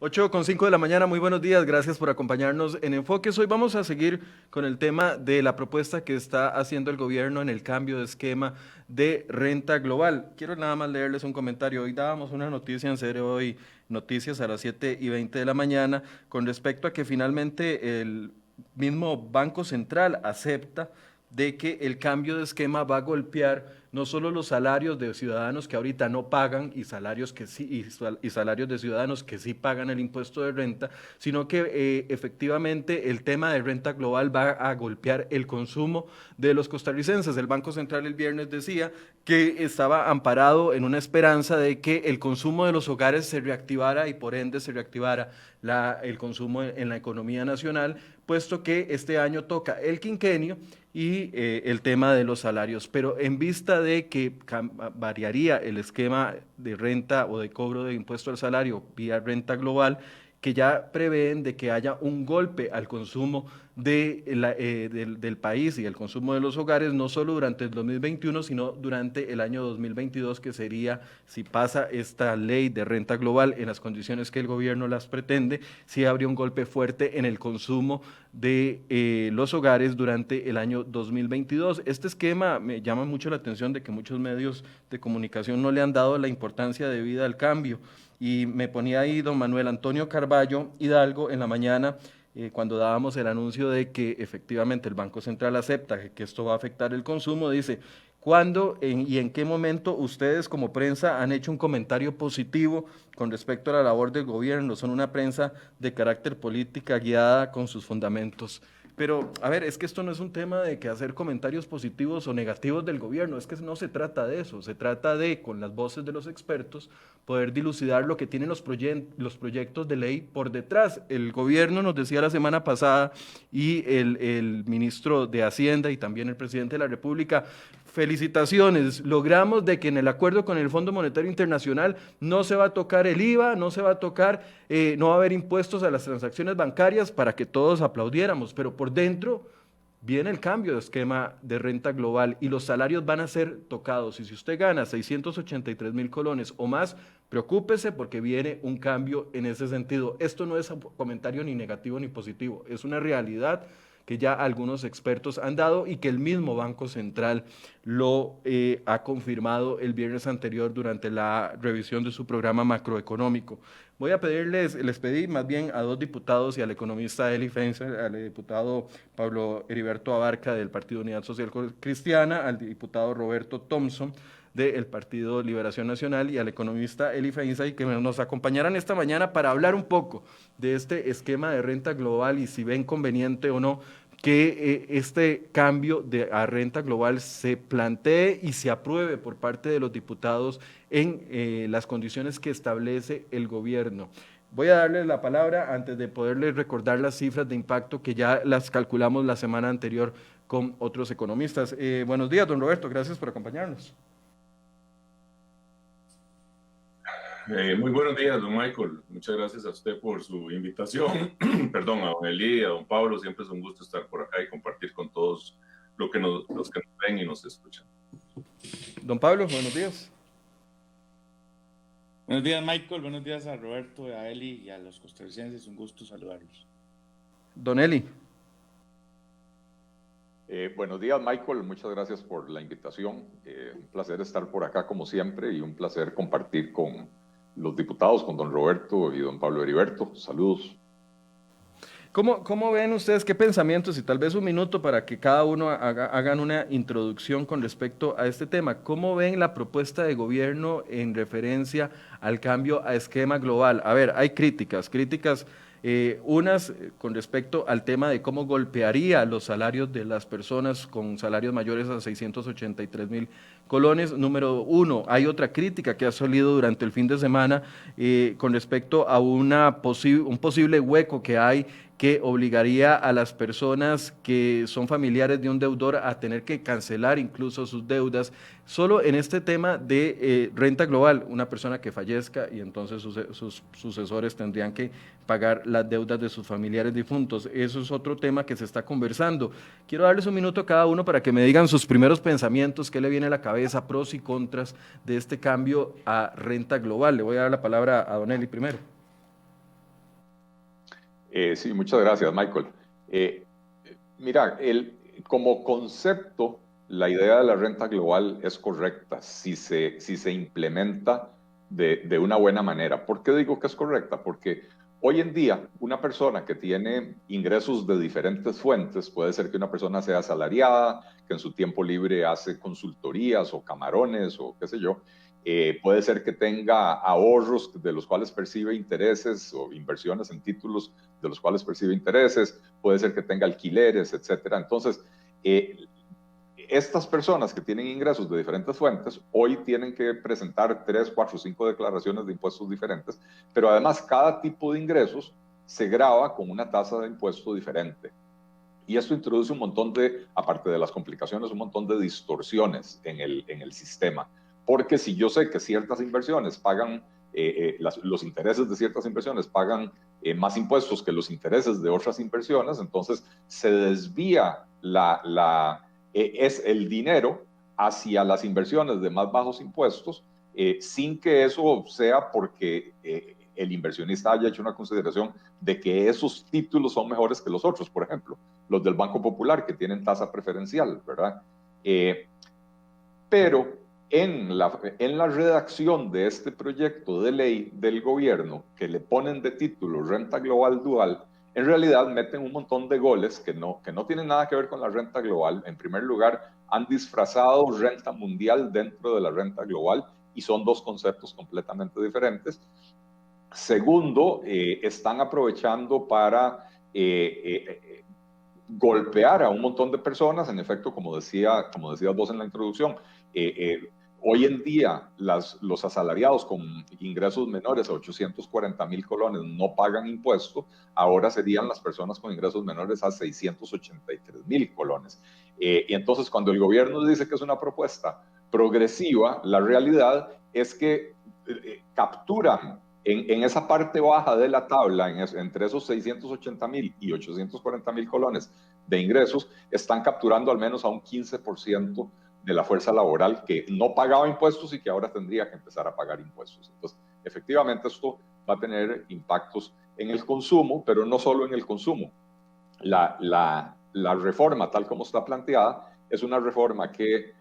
8:05 de la mañana, muy buenos días, gracias por acompañarnos en Enfoques. Hoy vamos a seguir con el tema de la propuesta que está haciendo el gobierno en el cambio de esquema de renta global. Quiero nada más leerles un comentario. Hoy dábamos una noticia en Serio Hoy Noticias a las 7:20 de la mañana con respecto a que finalmente el mismo Banco Central acepta de que el cambio de esquema va a golpear no solo los salarios de ciudadanos que ahorita no pagan y salarios que sí y salarios de ciudadanos que sí pagan el impuesto de renta, sino que efectivamente el tema de renta global va a golpear el consumo de los costarricenses. El Banco Central el viernes decía que estaba amparado en una esperanza de que el consumo de los hogares se reactivara y por ende se reactivara el consumo en la economía nacional, puesto que este año toca el quinquenio y el tema de los salarios, pero en vista de que variaría el esquema de renta o de cobro de impuesto al salario vía renta global, que ya prevén de que haya un golpe al consumo del país y el consumo de los hogares, no solo durante el 2021, sino durante el año 2022, que sería, si pasa esta ley de renta global en las condiciones que el gobierno las pretende, sí habría un golpe fuerte en el consumo de los hogares durante el año 2022. Este esquema me llama mucho la atención de que muchos medios de comunicación no le han dado la importancia debida al cambio. Y me ponía ahí don Manuel Antonio Carballo Hidalgo en la mañana, cuando dábamos el anuncio de que efectivamente el Banco Central acepta que esto va a afectar el consumo, dice: ¿cuándo y en qué momento ustedes como prensa han hecho un comentario positivo con respecto a la labor del gobierno? Son una prensa de carácter política guiada con sus fundamentos. Pero, a ver, es que esto no es un tema de que hacer comentarios positivos o negativos del gobierno, es que no se trata de eso, se trata de, con las voces de los expertos, poder dilucidar lo que tienen los proyectos de ley por detrás. El gobierno nos decía la semana pasada y el ministro de Hacienda y también el presidente de la República: felicitaciones, logramos de que en el acuerdo con el Fondo Monetario Internacional no se va a tocar el IVA, no se va a tocar, no va a haber impuestos a las transacciones bancarias, para que todos aplaudiéramos, pero por dentro viene el cambio de esquema de renta global y los salarios van a ser tocados. Y si usted gana 683,000 colones o más, preocúpese porque viene un cambio en ese sentido. Esto no es un comentario ni negativo ni positivo, es una realidad que ya algunos expertos han dado y que el mismo Banco Central lo ha confirmado el viernes anterior durante la revisión de su programa macroeconómico. Voy a les pedí más bien a dos diputados y al economista Eli Feinstein, al diputado Pablo Heriberto Abarca del Partido Unidad Social Cristiana, al diputado Roberto Thompson del Partido Liberación Nacional y al economista Eli Feinstein, que nos acompañarán esta mañana para hablar un poco de este esquema de renta global y si ven conveniente o no que este cambio a renta global se plantee y se apruebe por parte de los diputados en las condiciones que establece el gobierno. Voy a darles la palabra antes de poderles recordar las cifras de impacto que ya las calculamos la semana anterior con otros economistas. Buenos días, don Roberto, gracias por acompañarnos. Muy buenos días, don Michael. Muchas gracias a usted por su invitación. Perdón, a don Eli, a don Pablo. Siempre es un gusto estar por acá y compartir con todos los que nos ven y nos escuchan. Don Pablo, buenos días. Buenos días, Michael. Buenos días a Roberto, a Eli y a los costarricenses. Un gusto saludarlos. Don Eli. Buenos días, Michael. Muchas gracias por la invitación. Un placer estar por acá como siempre y un placer compartir con los diputados, con don Roberto y don Pablo Heriberto. Saludos. ¿Cómo ven ustedes, qué pensamientos, y tal vez un minuto para que cada uno hagan una introducción con respecto a este tema? ¿Cómo ven la propuesta de gobierno en referencia al cambio a esquema global? A ver, hay críticas, unas con respecto al tema de cómo golpearía los salarios de las personas con salarios mayores a 683,000 colones. Número uno, hay otra crítica que ha salido durante el fin de semana con respecto a un posible hueco que hay, que obligaría a las personas que son familiares de un deudor a tener que cancelar incluso sus deudas, solo en este tema de renta global, una persona que fallezca y entonces sus sucesores tendrían que pagar las deudas de sus familiares difuntos. Eso es otro tema que se está conversando. Quiero darles un minuto a cada uno para que me digan sus primeros pensamientos, qué le viene a la cabeza, pros y contras de este cambio a renta global. Le voy a dar la palabra a don Eli primero. Sí, muchas gracias, Michael. Mira, como concepto, la idea de la renta global es correcta si se implementa de una buena manera. ¿Por qué digo que es correcta? Porque hoy en día una persona que tiene ingresos de diferentes fuentes, puede ser que una persona sea asalariada, que en su tiempo libre hace consultorías o camarones o qué sé yo, puede ser que tenga ahorros de los cuales percibe intereses o inversiones en títulos de los cuales percibe intereses, puede ser que tenga alquileres, etcétera. Entonces, estas personas que tienen ingresos de diferentes fuentes hoy tienen que presentar 3, 4, 5 declaraciones de impuestos diferentes, pero además cada tipo de ingresos se grava con una tasa de impuesto diferente. Y esto introduce un montón de, aparte de las complicaciones, un montón de distorsiones en el sistema. Porque si yo sé que ciertas inversiones pagan, los intereses de ciertas inversiones pagan más impuestos que los intereses de otras inversiones, entonces se desvía es el dinero hacia las inversiones de más bajos impuestos, sin que eso sea porque el inversionista haya hecho una consideración de que esos títulos son mejores que los otros, por ejemplo, los del Banco Popular, que tienen tasa preferencial, ¿verdad? Pero en la redacción de este proyecto de ley del gobierno, que le ponen de título renta global dual, en realidad meten un montón de goles que no tienen nada que ver con la renta global. En primer lugar, han disfrazado renta mundial dentro de la renta global y son dos conceptos completamente diferentes. Segundo, están aprovechando para golpear a un montón de personas. En efecto, como decías vos en la introducción, hoy en día los asalariados con ingresos menores a 840,000 colones no pagan impuesto. Ahora serían las personas con ingresos menores a 683,000 colones. Y entonces, cuando el gobierno dice que es una propuesta progresiva, la realidad es que capturan en esa parte baja de la tabla, entre esos 680,000 y 840,000 colones de ingresos, están capturando al menos a un 15% de la fuerza laboral que no pagaba impuestos y que ahora tendría que empezar a pagar impuestos. Entonces, efectivamente, esto va a tener impactos en el consumo, pero no solo en el consumo. La reforma, tal como está planteada, es una reforma que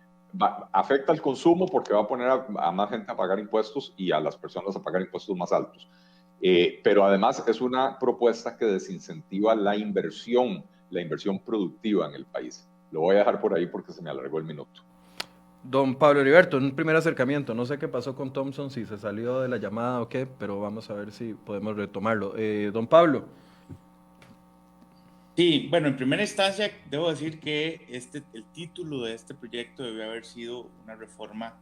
afecta al consumo porque va a poner a más gente a pagar impuestos y a las personas a pagar impuestos más altos. Pero además es una propuesta que desincentiva la inversión productiva en el país. Lo voy a dejar por ahí porque se me alargó el minuto. Don Pablo Heriberto, un primer acercamiento. No sé qué pasó con Thompson, si se salió de la llamada o qué, pero vamos a ver si podemos retomarlo. Don Pablo. Sí, bueno, en primera instancia debo decir que el título de este proyecto debe haber sido una reforma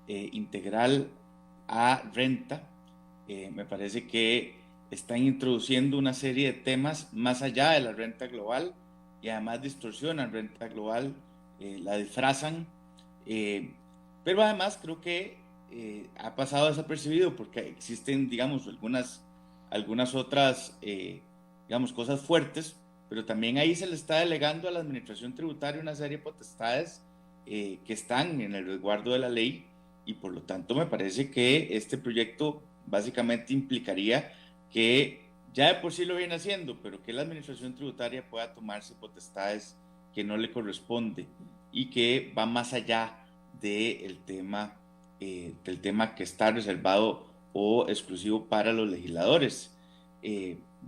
integral a renta. Me parece que están introduciendo una serie de temas más allá de la renta global y además distorsionan renta global, la disfrazan, pero además creo que ha pasado desapercibido porque existen, digamos, algunas otras, digamos, cosas fuertes, pero también ahí se le está delegando a la administración tributaria una serie de potestades que están en el resguardo de la ley, y por lo tanto me parece que este proyecto básicamente implicaría que ya de por sí lo viene haciendo, pero que la administración tributaria pueda tomarse potestades que no le corresponde y que va más allá del tema que está reservado o exclusivo para los legisladores.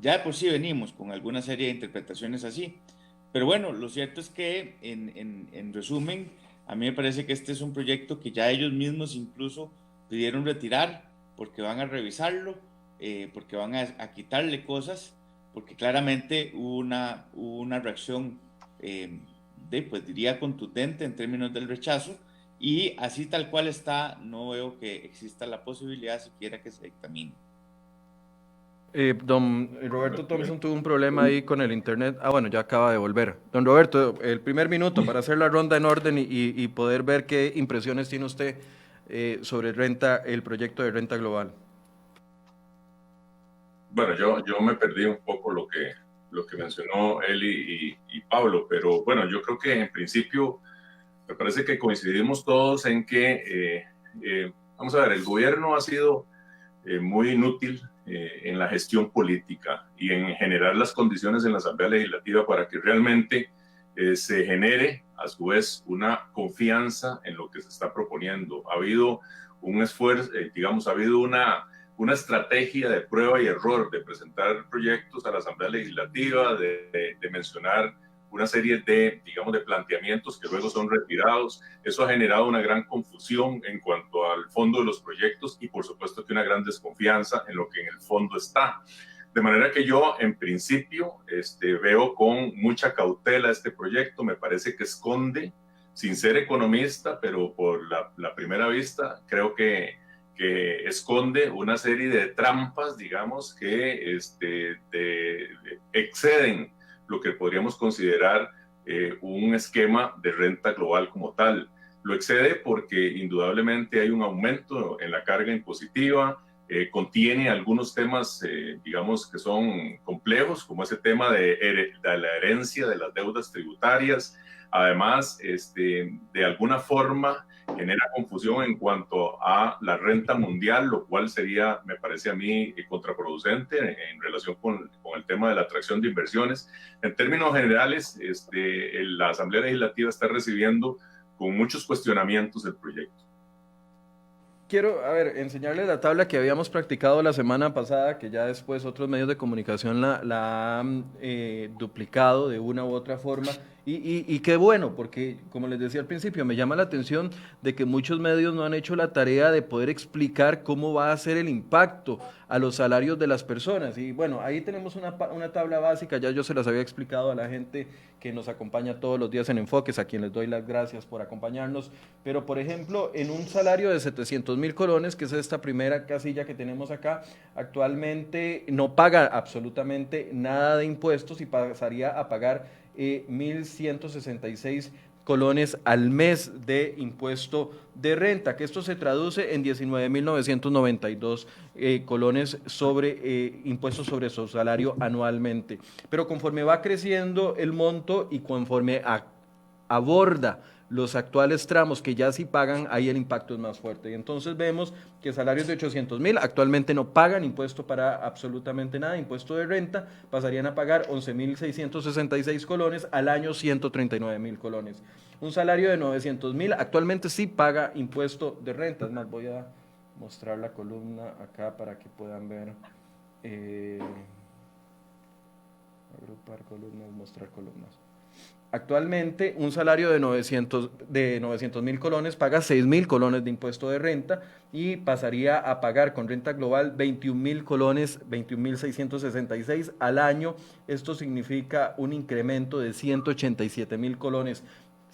Ya de por sí venimos con alguna serie de interpretaciones así, pero bueno, lo cierto es que en resumen, a mí me parece que este es un proyecto que ya ellos mismos incluso pidieron retirar porque van a revisarlo, porque van a quitarle cosas, porque claramente hubo una reacción, pues diría contundente en términos del rechazo, y así tal cual está, no veo que exista la posibilidad siquiera que se dictamine. Don Roberto Thompson tuvo un problema ahí con el internet. Ah, bueno, ya acaba de volver. Don Roberto, el primer minuto para hacer la ronda en orden y poder ver qué impresiones tiene usted sobre el proyecto de renta global. Bueno, yo me perdí un poco lo que mencionó Eli y Pablo, pero bueno, yo creo que en principio me parece que coincidimos todos en que, vamos a ver, el gobierno ha sido muy inútil en la gestión política y en generar las condiciones en la Asamblea Legislativa para que realmente se genere a su vez una confianza en lo que se está proponiendo. Ha habido un esfuerzo, digamos, ha habido una estrategia de prueba y error, de presentar proyectos a la Asamblea Legislativa, de mencionar una serie de, digamos, de planteamientos que luego son retirados. Eso ha generado una gran confusión en cuanto al fondo de los proyectos y por supuesto que una gran desconfianza en lo que en el fondo está. De manera que yo, en principio, veo con mucha cautela este proyecto. Me parece que esconde, sin ser economista, pero por la primera vista, creo que esconde una serie de trampas, digamos, que exceden lo que podríamos considerar un esquema de renta global como tal. Lo excede porque indudablemente hay un aumento en la carga impositiva, contiene algunos temas, digamos, que son complejos, como ese tema de la herencia de las deudas tributarias. Además, de alguna forma genera confusión en cuanto a la renta mundial, lo cual sería, me parece a mí, contraproducente en relación con el tema de la atracción de inversiones. En términos generales, la Asamblea Legislativa está recibiendo con muchos cuestionamientos el proyecto. Quiero, enseñarles la tabla que habíamos practicado la semana pasada, que ya después otros medios de comunicación la han duplicado de una u otra forma. Y qué bueno, porque como les decía al principio, me llama la atención de que muchos medios no han hecho la tarea de poder explicar cómo va a ser el impacto a los salarios de las personas. Y bueno, ahí tenemos una tabla básica, ya yo se las había explicado a la gente que nos acompaña todos los días en Enfoques, a quien les doy las gracias por acompañarnos. Pero por ejemplo, en un salario de 700.000 colones, que es esta primera casilla que tenemos acá, actualmente no paga absolutamente nada de impuestos y pasaría a pagar 1.166 colones al mes de impuesto de renta, que esto se traduce en 19.992 colones sobre impuestos sobre su salario anualmente. Pero conforme va creciendo el monto y conforme aborda los actuales tramos que ya sí pagan, ahí el impacto es más fuerte. Y entonces vemos que salarios de 800.000 actualmente no pagan impuesto para absolutamente nada, impuesto de renta, pasarían a pagar 11.666 colones, al año 139.000 colones. Un salario de 900.000 actualmente sí paga impuesto de renta. Es más, voy a mostrar la columna acá para que puedan ver. Agrupar columnas, mostrar columnas. Actualmente, un salario de 900.000 colones paga 6.000 colones de impuesto de renta y pasaría a pagar con renta global 21.000 colones, 21.666 al año. Esto significa un incremento de 187.000 colones.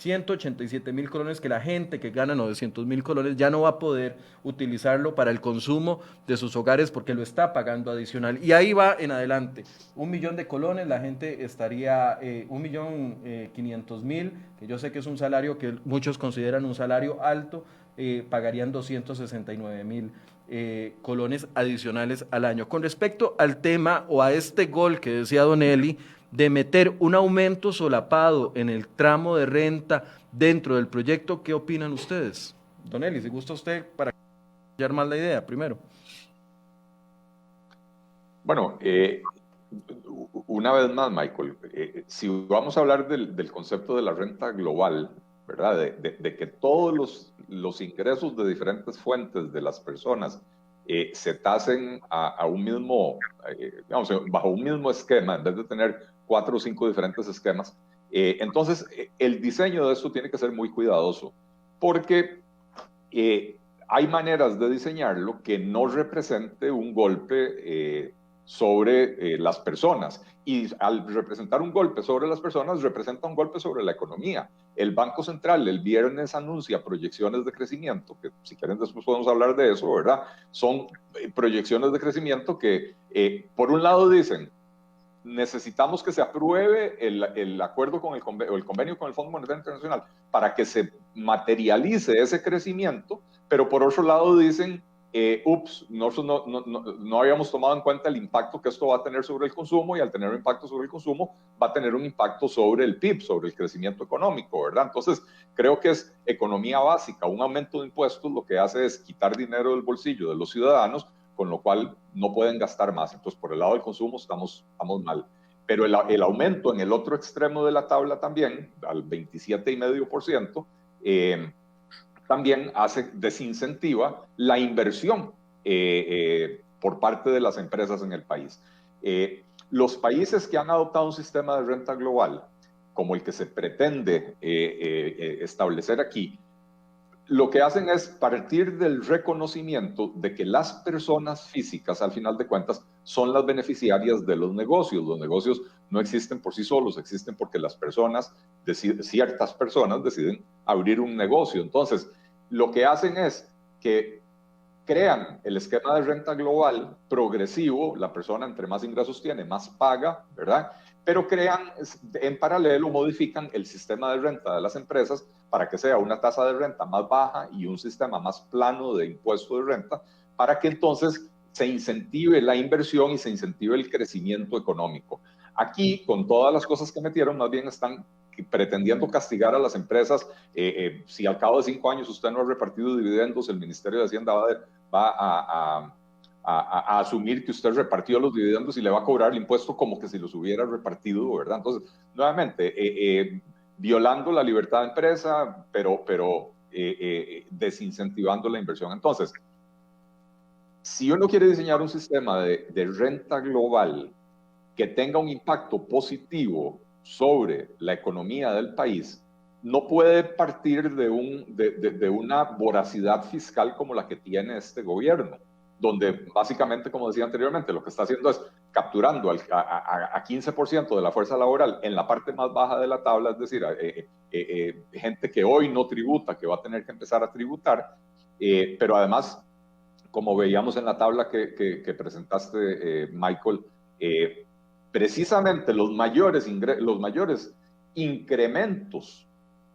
187.000 colones que la gente que gana 900.000 colones ya no va a poder utilizarlo para el consumo de sus hogares porque lo está pagando adicional. Y ahí va en adelante. 1.000.000 de colones, la gente estaría 1.500.000, que yo sé que es un salario que muchos consideran un salario alto, pagarían 269.000 colones adicionales al año. Con respecto al tema o a este gol que decía Don Eli, de meter un aumento solapado en el tramo de renta dentro del proyecto, ¿qué opinan ustedes? Don Eli, si gusta usted para hallar más la idea primero. Bueno, una vez más, Michael, si vamos a hablar del concepto de la renta global, ¿verdad? De que todos los ingresos de diferentes fuentes de las personas se tasen a un mismo, digamos, bajo un mismo esquema, en vez de tener 4 o 5 diferentes esquemas. Entonces, el diseño de esto tiene que ser muy cuidadoso, porque hay maneras de diseñarlo que no represente un golpe sobre las personas. Y al representar un golpe sobre las personas, representa un golpe sobre la economía. El Banco Central el viernes anuncia proyecciones de crecimiento, que si quieren después podemos hablar de eso, ¿verdad? Son proyecciones de crecimiento que, por un lado dicen, necesitamos que se apruebe el acuerdo con el convenio con el Fondo Monetario Internacional para que se materialice ese crecimiento, pero por otro lado dicen, nosotros no habíamos tomado en cuenta el impacto que esto va a tener sobre el consumo, y al tener un impacto sobre el consumo va a tener un impacto sobre el PIB, sobre el crecimiento económico, ¿verdad? Entonces creo que es economía básica. Un aumento de impuestos lo que hace es quitar dinero del bolsillo de los ciudadanos con lo cual no pueden gastar más. Entonces, por el lado del consumo estamos mal. Pero el aumento en el otro extremo de la tabla también, al 27,5%, también desincentiva la inversión por parte de las empresas en el país. Los países que han adoptado un sistema de renta global, como el que se pretende establecer aquí, lo que hacen es partir del reconocimiento de que las personas físicas, al final de cuentas, son las beneficiarias de los negocios. Los negocios no existen por sí solos, existen porque las personas, ciertas personas, deciden abrir un negocio. Entonces, lo que hacen es que crean el esquema de renta global progresivo, la persona entre más ingresos tiene, más paga, ¿verdad? Pero crean, en paralelo, modifican el sistema de renta de las empresas para que sea una tasa de renta más baja y un sistema más plano de impuesto de renta, para que entonces se incentive la inversión y se incentive el crecimiento económico. Aquí, con todas las cosas que metieron, más bien están pretendiendo castigar a las empresas. Si al cabo de 5 años usted no ha repartido dividendos, el Ministerio de Hacienda va a asumir que usted repartió los dividendos y le va a cobrar el impuesto como que si los hubiera repartido, ¿verdad? Entonces, nuevamente, violando la libertad de empresa, pero desincentivando la inversión. Entonces, si uno quiere diseñar un sistema de renta global que tenga un impacto positivo sobre la economía del país, no puede partir de una voracidad fiscal como la que tiene este gobierno, donde básicamente, como decía anteriormente, lo que está haciendo es capturando a 15% de la fuerza laboral en la parte más baja de la tabla, es decir, gente que hoy no tributa, que va a tener que empezar a tributar, pero además, como veíamos en la tabla que presentaste, Michael, precisamente los mayores incrementos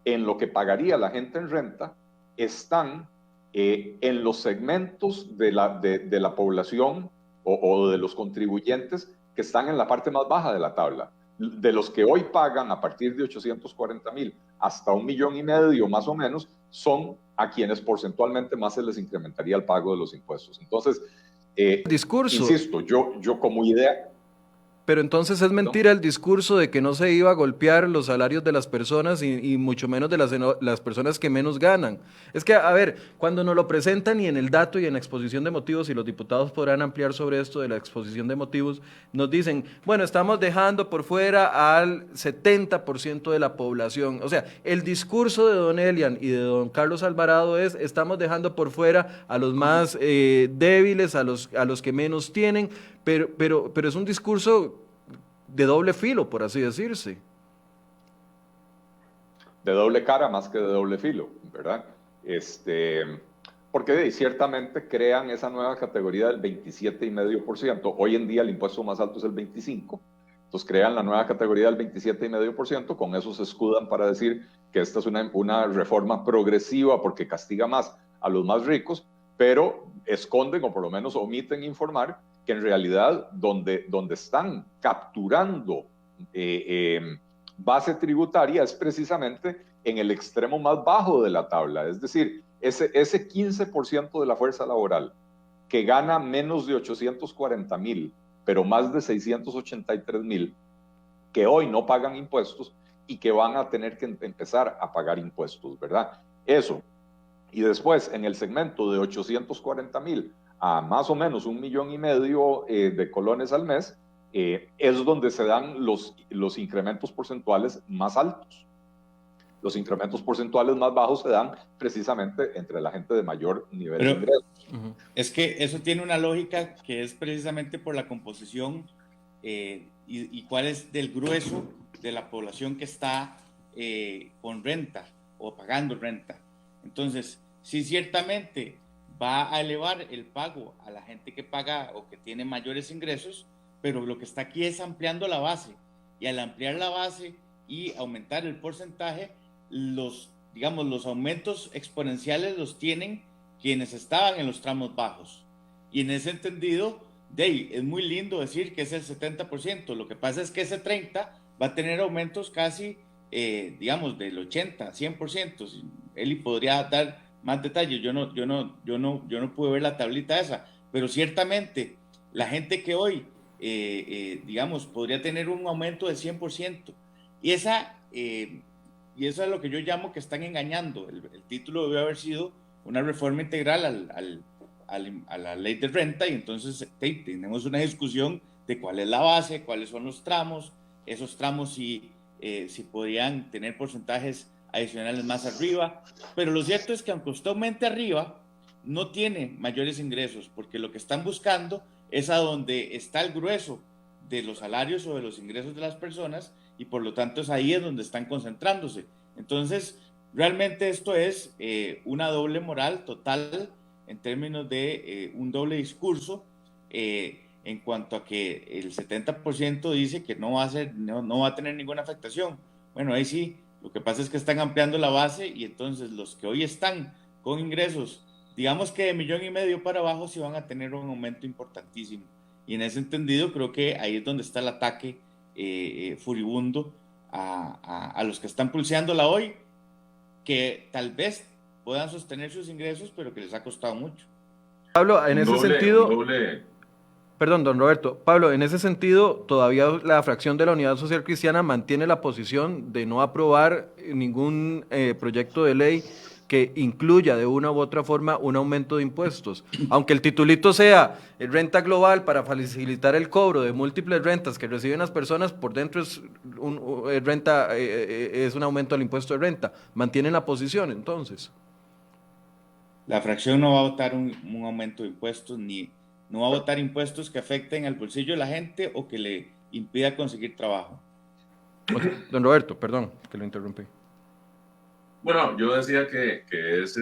en lo que pagaría la gente en renta están en los segmentos de la población o de los contribuyentes que están en la parte más baja de la tabla. De los que hoy pagan a partir de 840,000 hasta 1,5 millones más o menos, son a quienes porcentualmente más se les incrementaría el pago de los impuestos. Entonces, discurso. Insisto, yo como idea... Pero entonces es mentira el discurso de que no se iba a golpear los salarios de las personas y mucho menos de las personas que menos ganan. Es que, a ver, cuando nos lo presentan y en el dato y en la exposición de motivos, y los diputados podrán ampliar sobre esto de la exposición de motivos, nos dicen, bueno, estamos dejando por fuera al 70% de la población. O sea, el discurso de don Elian y de don Carlos Alvarado es, estamos dejando por fuera a los más débiles, a los que menos tienen, pero es un discurso de doble filo, por así decirse. De doble cara más que de doble filo, ¿verdad? Porque ciertamente crean esa nueva categoría del 27,5%. Hoy en día el impuesto más alto es el 25%. Entonces crean la nueva categoría del 27,5%. Con eso se escudan para decir que esta es una reforma progresiva porque castiga más a los más ricos, pero esconden o por lo menos omiten informar que en realidad donde están capturando base tributaria es precisamente en el extremo más bajo de la tabla. Es decir, ese 15% de la fuerza laboral que gana menos de 840,000, pero más de 683,000, que hoy no pagan impuestos y que van a tener que empezar a pagar impuestos, ¿verdad? Eso. Y después, en el segmento de 840,000 a más o menos 1,5 millones de colones al mes, es donde se dan los incrementos porcentuales más altos. Los incrementos porcentuales más bajos se dan precisamente entre la gente de mayor nivel de ingresos. Es que eso tiene una lógica que es precisamente por la composición y cuál es del grueso de la población que está con renta o pagando renta. Entonces, sí, ciertamente va a elevar el pago a la gente que paga o que tiene mayores ingresos, pero lo que está aquí es ampliando la base, y al ampliar la base y aumentar el porcentaje, los aumentos exponenciales los tienen quienes estaban en los tramos bajos. Y en ese entendido, es muy lindo decir que es el 70%, lo que pasa es que ese 30% va a tener aumentos casi, del 80, 100%. Eli podría dar más detalles, yo no pude ver la tablita esa, pero ciertamente la gente que hoy, digamos, podría tener un aumento del 100%, y eso es lo que yo llamo que están engañando. El título debe haber sido una reforma integral a la ley de renta, y entonces tenemos una discusión de cuál es la base, cuáles son los tramos, esos tramos si podrían tener porcentajes adicionales más arriba, pero lo cierto es que aunque usted aumente arriba, no tiene mayores ingresos, porque lo que están buscando es a donde está el grueso de los salarios o de los ingresos de las personas, y por lo tanto es ahí en donde están concentrándose. Entonces, realmente esto es una doble moral total en términos de un doble discurso, en cuanto a que el 70% dice que no va a tener ninguna afectación. Bueno, ahí sí, lo que pasa es que están ampliando la base, y entonces los que hoy están con ingresos, digamos que de 1,5 millones para abajo, sí van a tener un aumento importantísimo. Y en ese entendido creo que ahí es donde está el ataque furibundo a los que están pulseándola hoy, que tal vez puedan sostener sus ingresos, pero que les ha costado mucho. Pablo, en ese sentido... Perdón, don Roberto. Pablo, en ese sentido, todavía la fracción de la Unidad Social Cristiana mantiene la posición de no aprobar ningún proyecto de ley que incluya de una u otra forma un aumento de impuestos. Aunque el titulito sea renta global para facilitar el cobro de múltiples rentas que reciben las personas, por dentro es un aumento del impuesto de renta. ¿Mantienen la posición entonces? La fracción no va a votar un aumento de impuestos, ni no va a votar impuestos que afecten al bolsillo de la gente o que le impida conseguir trabajo. Don Roberto, perdón que lo interrumpí. Bueno, yo decía que es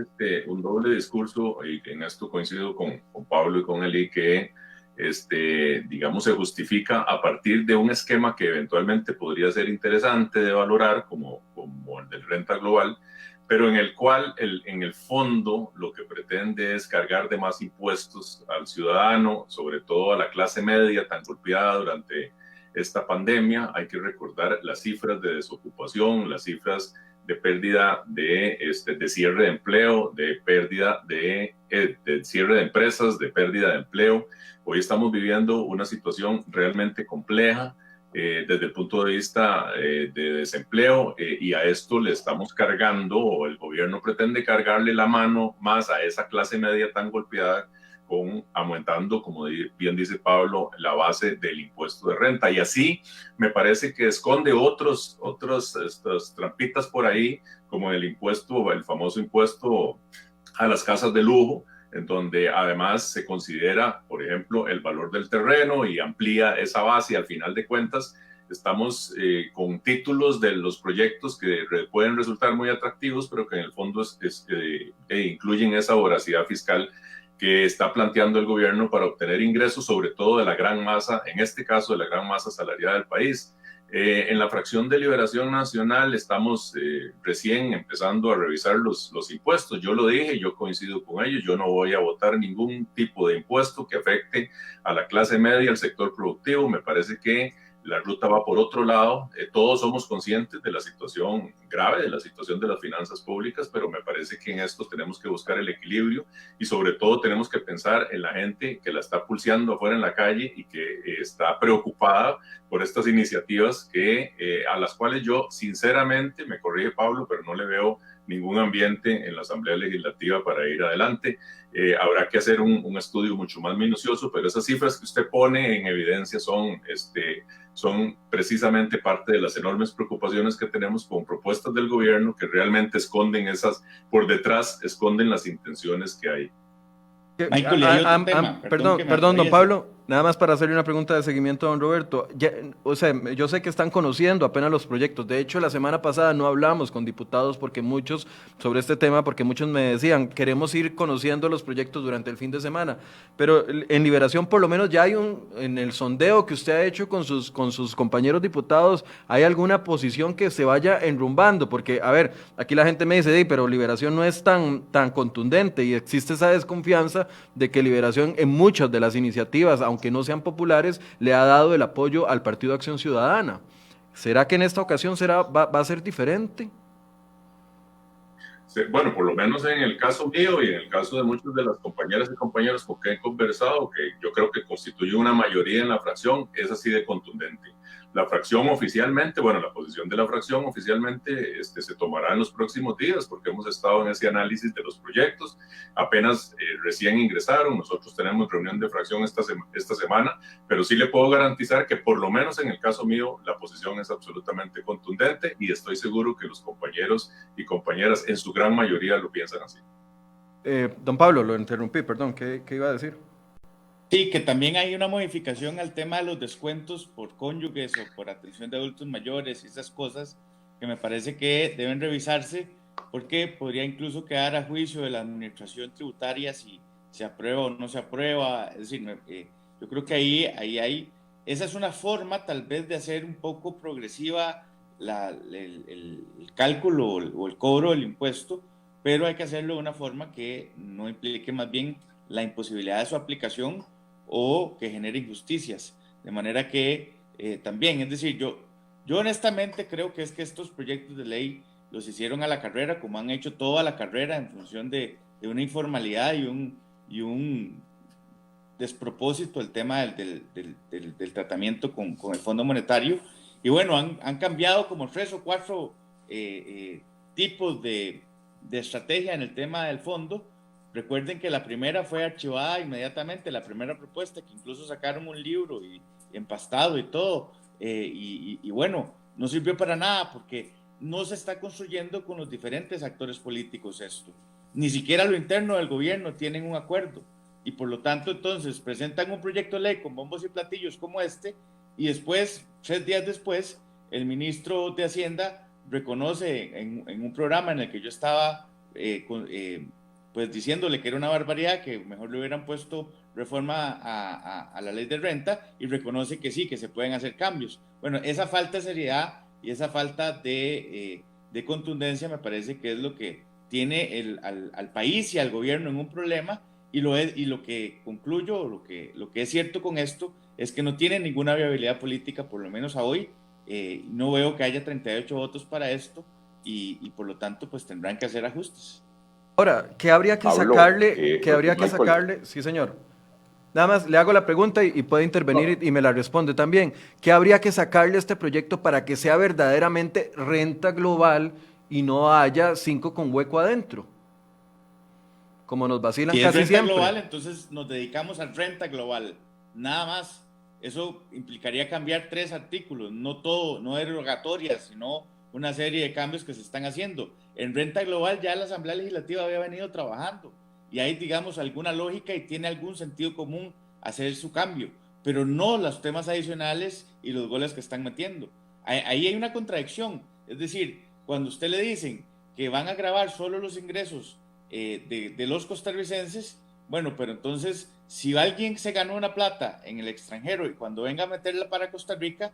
un doble discurso, y en esto coincido con Pablo y con Eli, que digamos, se justifica a partir de un esquema que eventualmente podría ser interesante de valorar, como el del renta global, pero en el cual en el fondo lo que pretende es cargar de más impuestos al ciudadano, sobre todo a la clase media tan golpeada durante esta pandemia. Hay que recordar las cifras de desocupación, las cifras de pérdida de cierre de empleo, de pérdida de cierre de empresas, de pérdida de empleo. Hoy estamos viviendo una situación realmente compleja desde el punto de vista de desempleo, y a esto le estamos cargando, o el gobierno pretende cargarle la mano más a esa clase media tan golpeada, aumentando, como bien dice Pablo, la base del impuesto de renta. Y así me parece que esconde otras trampitas por ahí, como el famoso impuesto a las casas de lujo, en donde además se considera, por ejemplo, el valor del terreno y amplía esa base, y al final de cuentas estamos con títulos de los proyectos que pueden resultar muy atractivos, pero que en el fondo incluyen esa voracidad fiscal que está planteando el gobierno para obtener ingresos, sobre todo de la gran masa, en este caso de la gran masa salarial del país. En la fracción de Liberación Nacional estamos recién empezando a revisar los impuestos. Yo lo dije, yo coincido con ellos, yo no voy a votar ningún tipo de impuesto que afecte a la clase media, al sector productivo. Me parece que la ruta va por otro lado. Todos somos conscientes de la situación grave, de la situación de las finanzas públicas, pero me parece que en esto tenemos que buscar el equilibrio, y sobre todo tenemos que pensar en la gente que la está pulseando afuera en la calle y que está preocupada por estas iniciativas a las cuales yo sinceramente, me corrige Pablo, pero no le veo ningún ambiente en la Asamblea Legislativa para ir adelante. Habrá que hacer un estudio mucho más minucioso, pero esas cifras que usted pone en evidencia son precisamente parte de las enormes preocupaciones que tenemos con propuestas del gobierno que realmente por detrás esconden las intenciones que hay. Michael, perdón, don Pablo, nada más para hacerle una pregunta de seguimiento a don Roberto. O sea, yo sé que están conociendo apenas los proyectos. De hecho, la semana pasada no hablamos con diputados sobre este tema, porque muchos me decían, queremos ir conociendo los proyectos durante el fin de semana. Pero en Liberación, por lo menos, ya hay en el sondeo que usted ha hecho con sus compañeros diputados, ¿hay alguna posición que se vaya enrumbando? Porque, a ver, aquí la gente me dice, pero Liberación no es tan contundente, y existe esa desconfianza de que Liberación en muchas de las iniciativas, aunque no sean populares, le ha dado el apoyo al Partido Acción Ciudadana. ¿Será que en esta ocasión va a ser diferente? bueno, por lo menos en el caso mío y en el caso de muchas de las compañeras y compañeros con que he conversado, que yo creo que constituye una mayoría en la fracción, es así de contundente. La fracción oficialmente, bueno, la posición de la fracción oficialmente se tomará en los próximos días, porque hemos estado en ese análisis de los proyectos, apenas recién ingresaron, nosotros tenemos reunión de fracción esta semana, pero sí le puedo garantizar que por lo menos en el caso mío la posición es absolutamente contundente y estoy seguro que los compañeros y compañeras en su gran mayoría lo piensan así. Don Pablo, lo interrumpí, perdón, ¿qué iba a decir? Sí, que también hay una modificación al tema de los descuentos por cónyuges o por atención de adultos mayores y esas cosas que me parece que deben revisarse porque podría incluso quedar a juicio de la administración tributaria si se aprueba o no se aprueba. Es decir, yo creo que ahí hay, esa es una forma tal vez de hacer un poco progresiva el cálculo o el cobro del impuesto, pero hay que hacerlo de una forma que no implique más bien la imposibilidad de su aplicación o que genere injusticias, de manera que también, es decir, yo honestamente creo que es que estos proyectos de ley los hicieron a la carrera, como han hecho toda la carrera en función de una informalidad y un despropósito el tema del tratamiento con el Fondo Monetario, y bueno, han cambiado como 3 o 4 tipos de estrategia en el tema del fondo. Recuerden que la primera fue archivada inmediatamente, la primera propuesta, que incluso sacaron un libro y empastado y todo, y bueno, no sirvió para nada porque no se está construyendo con los diferentes actores políticos esto. Ni siquiera lo interno del gobierno tienen un acuerdo y por lo tanto entonces presentan un proyecto de ley con bombos y platillos como este y después, 3 días después, el ministro de Hacienda reconoce en un programa en el que yo estaba pues diciéndole que era una barbaridad, que mejor le hubieran puesto reforma a la ley de renta y reconoce que sí, que se pueden hacer cambios. Bueno, esa falta de seriedad y esa falta de contundencia me parece que es lo que tiene al país y al gobierno en un problema y lo que concluyo, lo que es cierto con esto es que no tiene ninguna viabilidad política, por lo menos a hoy. No veo que haya 38 votos para esto y por lo tanto pues tendrán que hacer ajustes. Ahora, ¿qué habría que Pablo, sacarle? Sí, señor. Nada más le hago la pregunta y puede intervenir y me la responde también. ¿Qué habría que sacarle a este proyecto para que sea verdaderamente renta global y no haya 5 con hueco adentro? Como nos vacilan si casi es renta siempre. Global, entonces nos dedicamos a renta global. Nada más. Eso implicaría cambiar 3 artículos, no todo, no derogatorias, sino una serie de cambios que se están haciendo. En renta global ya la Asamblea Legislativa había venido trabajando y hay, digamos, alguna lógica y tiene algún sentido común hacer su cambio, pero no los temas adicionales y los goles que están metiendo. Ahí hay una contradicción, es decir, cuando usted le dicen que van a grabar solo los ingresos de los costarricenses, bueno, pero entonces si alguien se ganó una plata en el extranjero y cuando venga a meterla para Costa Rica,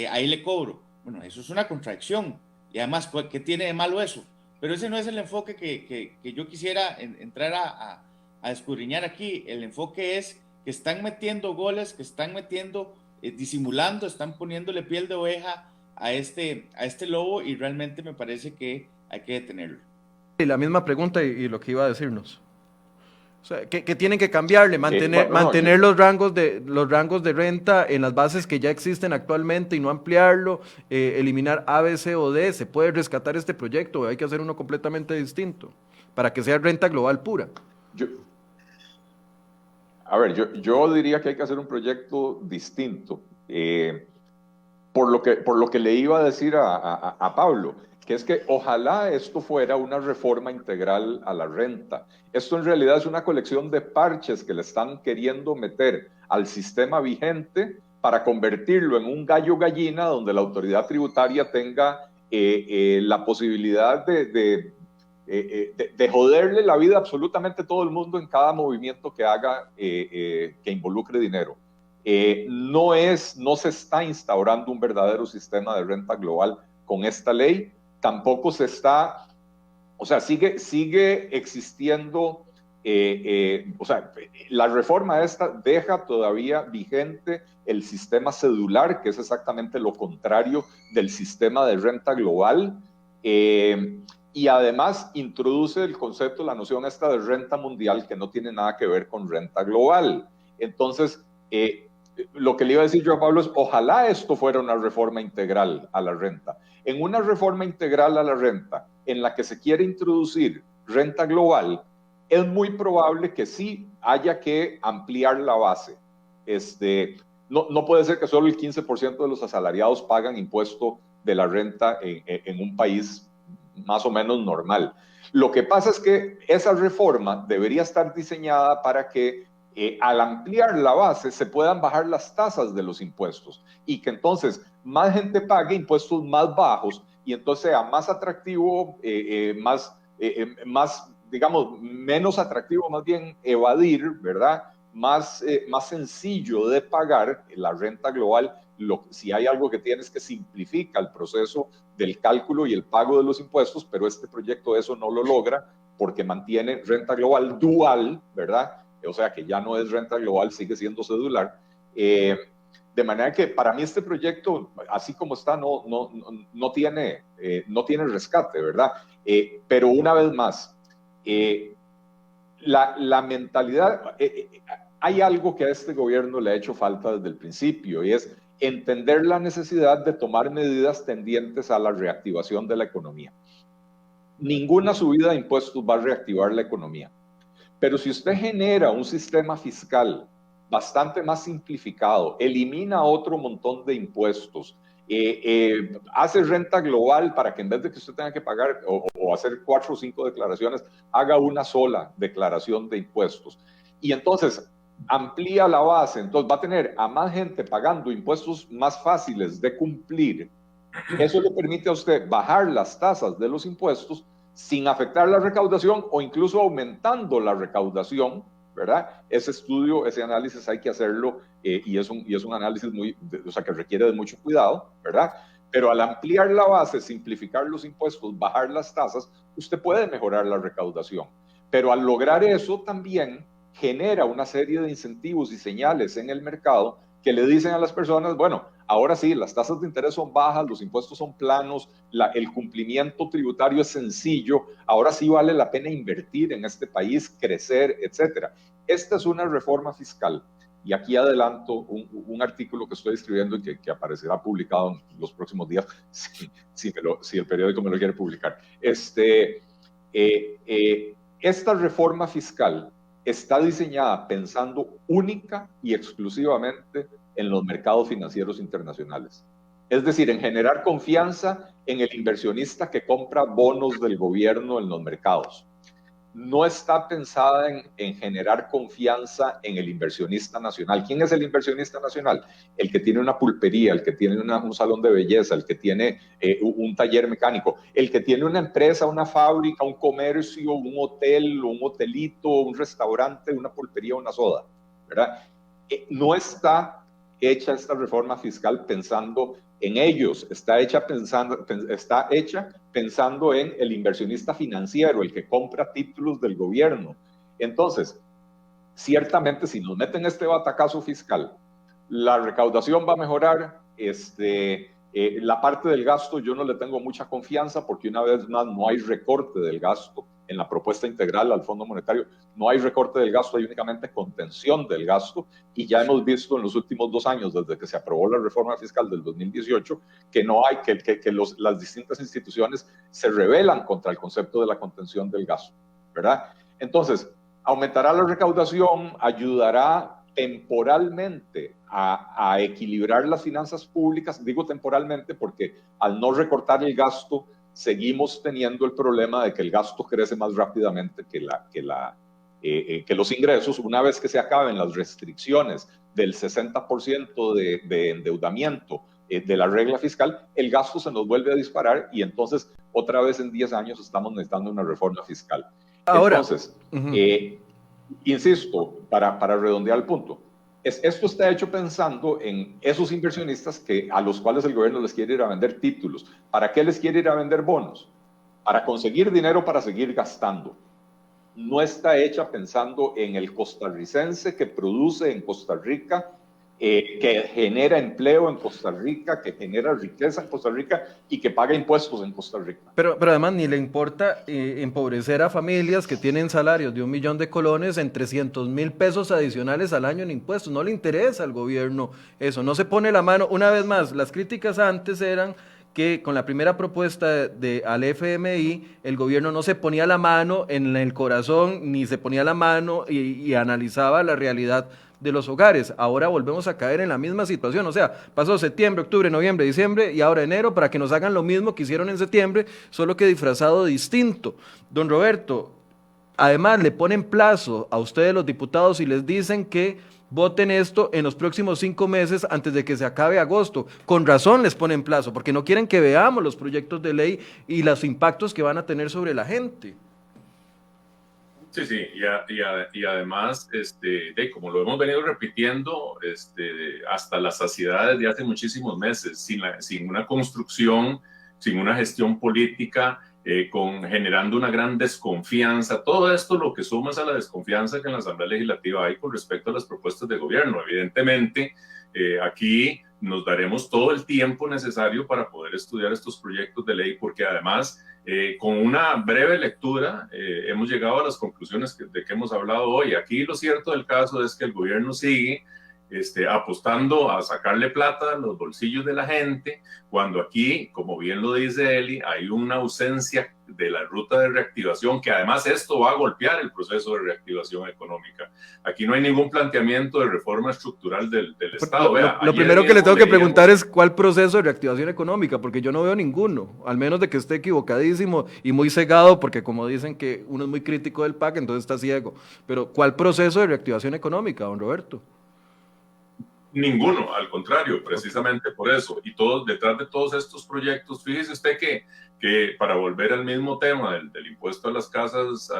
ahí le cobro. Bueno, eso es una contradicción y además, ¿qué tiene de malo eso? Pero ese no es el enfoque que yo quisiera entrar a escudriñar aquí. El enfoque es que están metiendo goles, que están metiendo, disimulando, están poniéndole piel de oveja a este lobo y realmente me parece que hay que detenerlo. Y la misma pregunta y lo que iba a decirnos. O sea, que tienen que cambiarle, mantener los rangos de renta en las bases que ya existen actualmente y no ampliarlo, eliminar A, B, C o D. Se puede rescatar este proyecto, hay que hacer uno completamente distinto para que sea renta global pura. Yo diría que hay que hacer un proyecto distinto. Por lo que le iba a decir a Pablo, que es que ojalá esto fuera una reforma integral a la renta. Esto en realidad es una colección de parches que le están queriendo meter al sistema vigente para convertirlo en un gallo gallina donde la autoridad tributaria tenga la posibilidad de joderle la vida a absolutamente todo el mundo en cada movimiento que haga que involucre dinero. No se está instaurando un verdadero sistema de renta global con esta ley. Tampoco se está, o sea, sigue existiendo, o sea, la reforma esta deja todavía vigente el sistema cedular, que es exactamente lo contrario del sistema de renta global. y además introduce el concepto, la noción esta de renta mundial que no tiene nada que ver con renta global. Entonces, lo que le iba a decir yo a Pablo es, ojalá esto fuera una reforma integral a la renta. En una reforma integral a la renta, en la que se quiere introducir renta global, es muy probable que sí haya que ampliar la base. No puede ser que solo el 15% de los asalariados pagan impuesto de la renta en un país más o menos normal. Lo que pasa es que esa reforma debería estar diseñada para que al ampliar la base se puedan bajar las tasas de los impuestos y que entonces más gente pague impuestos más bajos y entonces sea más atractivo, digamos, menos atractivo más bien evadir, ¿verdad? Más sencillo de pagar la renta global. Si hay algo que tiene es que simplifica el proceso del cálculo y el pago de los impuestos, pero este proyecto eso no lo logra porque mantiene renta global dual, ¿verdad? O sea que ya no es renta global, sigue siendo cedular. De manera que para mí este proyecto, así como está, no tiene rescate, ¿verdad? Pero una vez más, la mentalidad, hay algo que a este gobierno le ha hecho falta desde el principio y es entender la necesidad de tomar medidas tendientes a la reactivación de la economía. Ninguna subida de impuestos va a reactivar la economía. Pero si usted genera un sistema fiscal bastante más simplificado, elimina otro montón de impuestos, hace renta global para que en vez de que usted tenga que pagar o hacer 4 o 5 declaraciones, haga una sola declaración de impuestos. Y entonces amplía la base, entonces va a tener a más gente pagando impuestos más fáciles de cumplir. Eso le permite a usted bajar las tasas de los impuestos sin afectar la recaudación o incluso aumentando la recaudación, ¿verdad? Ese estudio, ese análisis hay que hacerlo y es un análisis que requiere de mucho cuidado, ¿verdad? Pero al ampliar la base, simplificar los impuestos, bajar las tasas, usted puede mejorar la recaudación. Pero al lograr eso también genera una serie de incentivos y señales en el mercado que le dicen a las personas, bueno, ahora sí, las tasas de interés son bajas, los impuestos son planos, el cumplimiento tributario es sencillo, ahora sí vale la pena invertir en este país, crecer, etc. Esta es una reforma fiscal. Y aquí adelanto un artículo que estoy escribiendo y que aparecerá publicado en los próximos días, si el periódico me lo quiere publicar. Esta reforma fiscal está diseñada pensando única y exclusivamente en los mercados financieros internacionales. Es decir, en generar confianza en el inversionista que compra bonos del gobierno en los mercados. No está pensada en generar confianza en el inversionista nacional. ¿Quién es el inversionista nacional? El que tiene una pulpería, el que tiene un salón de belleza, el que tiene un taller mecánico, el que tiene una empresa, una fábrica, un comercio, un hotel, un hotelito, un restaurante, una pulpería, una soda, ¿verdad? No está hecha esta reforma fiscal pensando en ellos, está hecha pensando en el inversionista financiero, el que compra títulos del gobierno. Entonces, ciertamente, si nos meten este batacazo fiscal, la recaudación va a mejorar, la parte del gasto yo no le tengo mucha confianza porque una vez más no hay recorte del gasto en la propuesta integral al Fondo Monetario, no hay recorte del gasto, hay únicamente contención del gasto y ya hemos visto en los últimos 2 años, desde que se aprobó la reforma fiscal del 2018, que no hay, las distintas instituciones se rebelan contra el concepto de la contención del gasto, ¿verdad? Entonces, aumentará la recaudación, ayudará temporalmente a equilibrar las finanzas públicas. Digo temporalmente porque al no recortar el gasto, seguimos teniendo el problema de que el gasto crece más rápidamente que los ingresos. Una vez que se acaben las restricciones del 60% de endeudamiento de la regla fiscal, el gasto se nos vuelve a disparar y entonces otra vez en 10 años estamos necesitando una reforma fiscal. Ahora, entonces, insisto, para redondear el punto, esto está hecho pensando en esos inversionistas a los cuales el gobierno les quiere ir a vender títulos. ¿Para qué les quiere ir a vender bonos? Para conseguir dinero para seguir gastando. No está hecha pensando en el costarricense que produce en Costa Rica que genera empleo en Costa Rica, que genera riqueza en Costa Rica y que paga impuestos en Costa Rica. Pero además ni le importa empobrecer a familias que tienen salarios de 1 millón de colones en 300,000 pesos adicionales al año en impuestos. No le interesa al gobierno eso, no se pone la mano. Una vez más, las críticas antes eran que con la primera propuesta al FMI, el gobierno no se ponía la mano en el corazón, ni se ponía la mano y analizaba la realidad de los hogares. Ahora volvemos a caer en la misma situación, o sea, pasó septiembre, octubre, noviembre, diciembre y ahora enero para que nos hagan lo mismo que hicieron en septiembre, solo que disfrazado distinto. Don Roberto, además le ponen plazo a ustedes los diputados y les dicen que voten esto en los próximos 5 meses antes de que se acabe agosto. Con razón les ponen plazo, porque no quieren que veamos los proyectos de ley y los impactos que van a tener sobre la gente. Sí, sí, y además, como lo hemos venido repitiendo hasta la saciedad desde hace muchísimos meses, sin una construcción, sin una gestión política, generando una gran desconfianza. Todo esto lo que suma es a la desconfianza que en la Asamblea Legislativa hay con respecto a las propuestas de gobierno. Evidentemente, aquí nos daremos todo el tiempo necesario para poder estudiar estos proyectos de ley, porque además, con una breve lectura, hemos llegado a las conclusiones de que hemos hablado hoy. Aquí lo cierto del caso es que el gobierno sigue apostando a sacarle plata a los bolsillos de la gente, cuando aquí, como bien lo dice Eli, hay una ausencia de la ruta de reactivación, que además esto va a golpear el proceso de reactivación económica. Aquí no hay ningún planteamiento de reforma estructural del Estado. Lo primero que le tengo que preguntar es cuál proceso de reactivación económica, porque yo no veo ninguno, al menos de que esté equivocadísimo y muy cegado, porque como dicen que uno es muy crítico del PAC, entonces está ciego. Pero ¿cuál proceso de reactivación económica, don Roberto? Ninguno, al contrario, precisamente por eso. Y detrás de todos estos proyectos, fíjese usted que para volver al mismo tema del impuesto a las casas,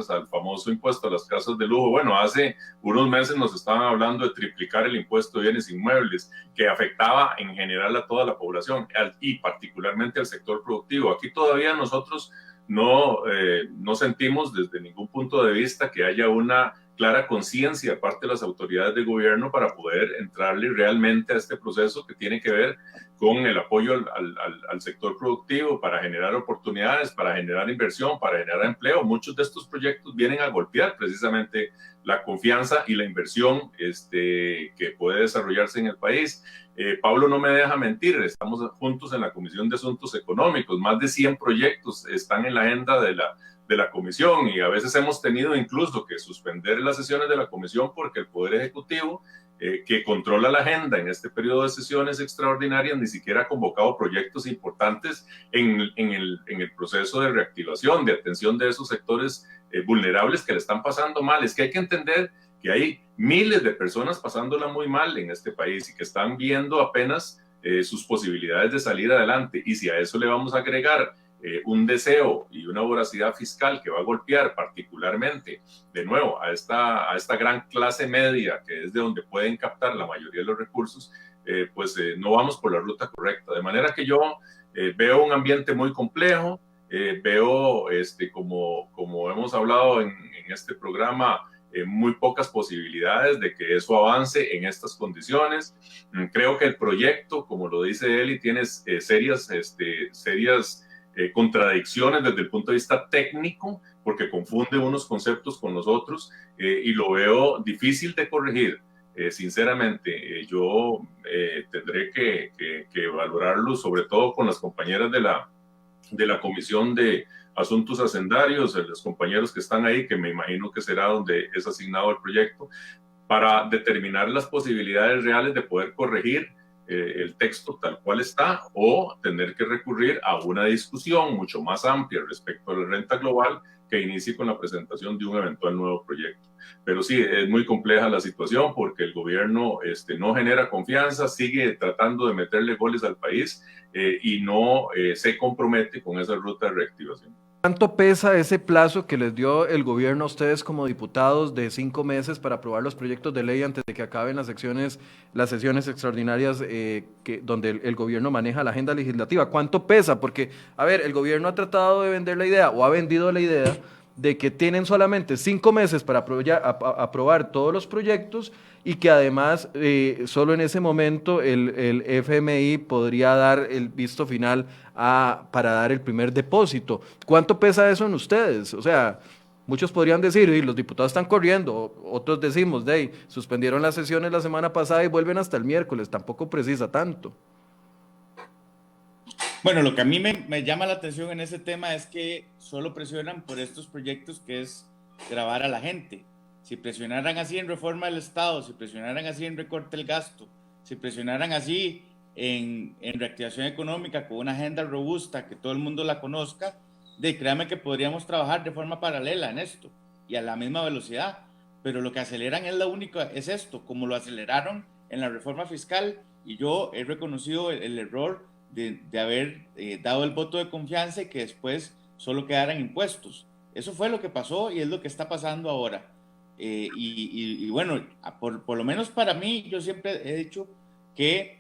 al famoso impuesto a las casas de lujo, bueno, hace unos meses nos estaban hablando de triplicar el impuesto de bienes inmuebles, que afectaba en general a toda la población y particularmente al sector productivo. Aquí todavía nosotros no sentimos desde ningún punto de vista que haya una clara conciencia aparte de las autoridades de gobierno para poder entrarle realmente a este proceso que tiene que ver con el apoyo al sector productivo para generar oportunidades, para generar inversión, para generar empleo. Muchos de estos proyectos vienen a golpear precisamente la confianza y la inversión que puede desarrollarse en el país. Pablo no me deja mentir, estamos juntos en la Comisión de Asuntos Económicos, más de 100 proyectos están en la agenda de la comisión y a veces hemos tenido incluso que suspender las sesiones de la comisión porque el Poder Ejecutivo, que controla la agenda en este periodo de sesiones extraordinarias, ni siquiera ha convocado proyectos importantes en el proceso de reactivación, de atención de esos sectores vulnerables que le están pasando mal. Es que hay que entender que hay miles de personas pasándola muy mal en este país y que están viendo apenas sus posibilidades de salir adelante. Y si a eso le vamos a agregar un deseo y una voracidad fiscal que va a golpear particularmente, de nuevo, a esta gran clase media, que es de donde pueden captar la mayoría de los recursos, no vamos por la ruta correcta. De manera que yo veo un ambiente muy complejo, veo, como hemos hablado en este programa, muy pocas posibilidades de que eso avance en estas condiciones. Creo que el proyecto, como lo dice Eli, tiene serias contradicciones desde el punto de vista técnico, porque confunde unos conceptos con los otros y lo veo difícil de corregir. Sinceramente, yo tendré que valorarlo, sobre todo con las compañeras de la Comisión de Asuntos Hacendarios, los compañeros que están ahí, que me imagino que será donde es asignado el proyecto, para determinar las posibilidades reales de poder corregir el texto tal cual está o tener que recurrir a una discusión mucho más amplia respecto a la renta global que inicie con la presentación de un eventual nuevo proyecto. Pero sí, es muy compleja la situación porque el gobierno no genera confianza, sigue tratando de meterle goles al país y no se compromete con esa ruta de reactivación. ¿Cuánto pesa ese plazo que les dio el gobierno a ustedes como diputados de 5 meses para aprobar los proyectos de ley antes de que acaben las sesiones extraordinarias donde el gobierno maneja la agenda legislativa? ¿Cuánto pesa? Porque, a ver, el gobierno ha tratado de vender la idea o ha vendido la idea de que tienen solamente 5 meses para aprobar todos los proyectos y que además solo en ese momento el FMI podría dar el visto final para dar el primer depósito. ¿Cuánto pesa eso en ustedes? O sea, muchos podrían decir, y los diputados están corriendo, otros decimos, suspendieron las sesiones la semana pasada y vuelven hasta el miércoles, tampoco precisa tanto. Bueno, lo que a mí me llama la atención en ese tema es que solo presionan por estos proyectos que es gravar a la gente. Si presionaran así en reforma del Estado, si presionaran así en recorte del gasto, si presionaran así en reactivación económica con una agenda robusta, que todo el mundo la conozca, créanme que podríamos trabajar de forma paralela en esto y a la misma velocidad. Pero lo que aceleran es esto, como lo aceleraron en la reforma fiscal, y yo he reconocido el error de haber dado el voto de confianza y que después solo quedaran impuestos. Eso fue lo que pasó y es lo que está pasando ahora. Y bueno, por lo menos para mí, yo siempre he dicho que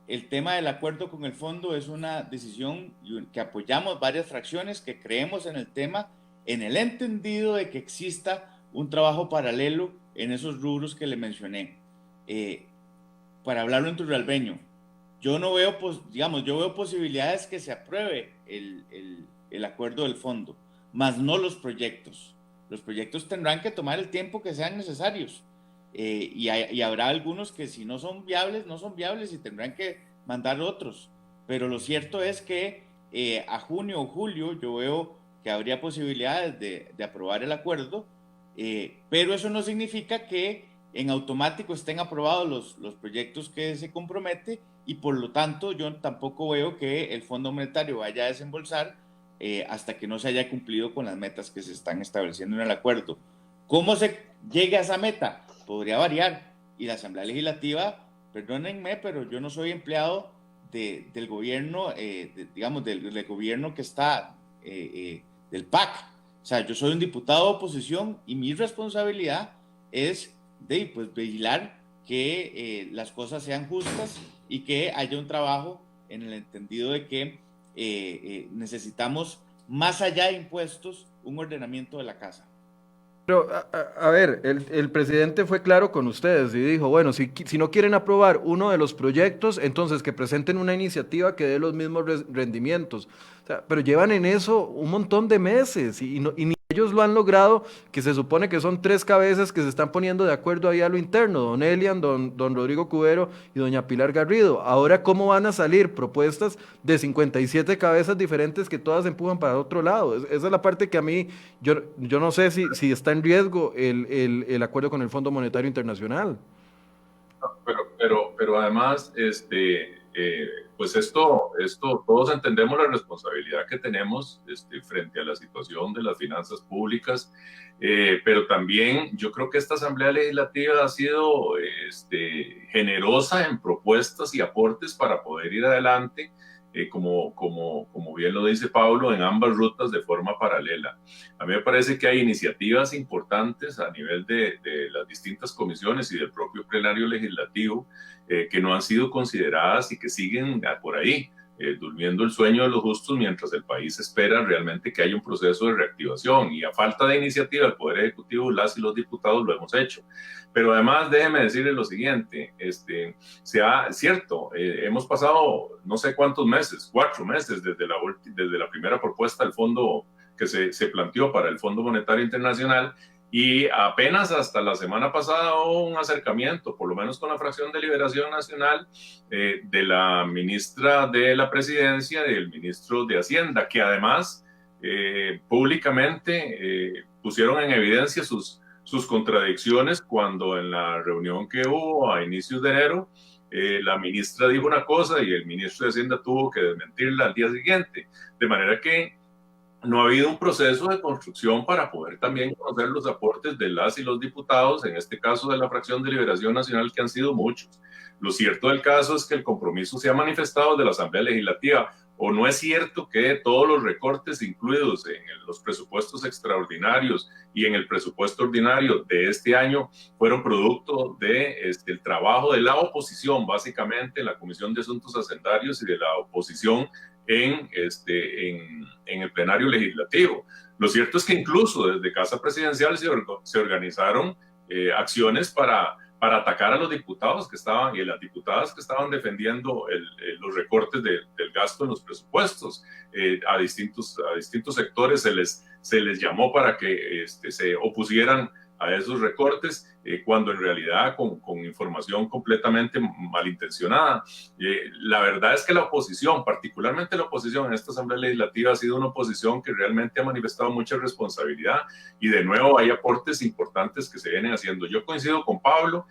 el tema del acuerdo con el fondo es una decisión que apoyamos varias fracciones, que creemos en el tema, en el entendido de que exista un trabajo paralelo en esos rubros que le mencioné. Para hablarlo en turralbeño, yo no veo, yo veo posibilidades que se apruebe el acuerdo del fondo, más no los proyectos. Los proyectos tendrán que tomar el tiempo que sean necesarios. Y habrá algunos que si no son viables, no son viables y tendrán que mandar otros. Pero lo cierto es que a junio o julio yo veo que habría posibilidades de aprobar el acuerdo, pero eso no significa que en automático estén aprobados los proyectos que se compromete, y por lo tanto yo tampoco veo que el Fondo Monetario vaya a desembolsar hasta que no se haya cumplido con las metas que se están estableciendo en el acuerdo. ¿Cómo se llega a esa meta? Podría variar, y la Asamblea Legislativa, perdónenme, pero yo no soy empleado del gobierno, digamos, del gobierno que está, del PAC. O sea, yo soy un diputado de oposición y mi responsabilidad es pues, vigilar que las cosas sean justas y que haya un trabajo en el entendido de que necesitamos, más allá de impuestos, un ordenamiento de la casa. Pero, a ver, el presidente fue claro con ustedes y dijo, bueno, si no quieren aprobar uno de los proyectos, entonces que presenten una iniciativa que dé los mismos rendimientos. O sea, pero llevan en eso un montón de meses y ni ellos lo han logrado, que se supone que son 3 cabezas que se están poniendo de acuerdo ahí a lo interno, don Elian, don Rodrigo Cubero y doña Pilar Garrido. Ahora, ¿cómo van a salir propuestas de 57 cabezas diferentes que todas empujan para otro lado? Esa es la parte que a mí, yo no sé si está en riesgo el acuerdo con el Fondo Monetario Internacional. Pero además, pues esto, todos entendemos la responsabilidad que tenemos frente a la situación de las finanzas públicas, pero también yo creo que esta Asamblea Legislativa ha sido generosa en propuestas y aportes para poder ir adelante, como bien lo dice Pablo, en ambas rutas de forma paralela. A mí me parece que hay iniciativas importantes a nivel de las distintas comisiones y del propio plenario legislativo que no han sido consideradas y que siguen por ahí, durmiendo el sueño de los justos mientras el país espera realmente que haya un proceso de reactivación. Y a falta de iniciativa del Poder Ejecutivo, las y los diputados lo hemos hecho. Pero además, déjeme decirle lo siguiente, cierto, hemos pasado no sé cuántos meses, 4 meses desde la primera propuesta del fondo que se planteó para el Fondo Monetario Internacional, y apenas hasta la semana pasada hubo un acercamiento, por lo menos con la fracción de Liberación Nacional, de la ministra de la Presidencia y del ministro de Hacienda, que además públicamente pusieron en evidencia sus contradicciones cuando en la reunión que hubo a inicios de enero, la ministra dijo una cosa y el ministro de Hacienda tuvo que desmentirla al día siguiente. De manera que no ha habido un proceso de construcción para poder también conocer los aportes de las y los diputados, en este caso de la fracción de Liberación Nacional, que han sido muchos. Lo cierto del caso es que el compromiso se ha manifestado desde la Asamblea Legislativa. ¿O no es cierto que todos los recortes incluidos en los presupuestos extraordinarios y en el presupuesto ordinario de este año fueron producto de el trabajo de la oposición, básicamente en la Comisión de Asuntos Hacendarios, y de la oposición en el plenario legislativo? Lo cierto es que incluso desde Casa Presidencial se organizaron acciones para para atacar a los diputados que estaban y las diputadas que estaban defendiendo los recortes del gasto en los presupuestos. A distintos sectores se les llamó para que se opusieran a esos recortes, cuando en realidad con información completamente malintencionada. La verdad es que la oposición, particularmente la oposición en esta Asamblea Legislativa, ha sido una oposición que realmente ha manifestado mucha responsabilidad, y de nuevo hay aportes importantes que se vienen haciendo. Yo coincido con Pablo,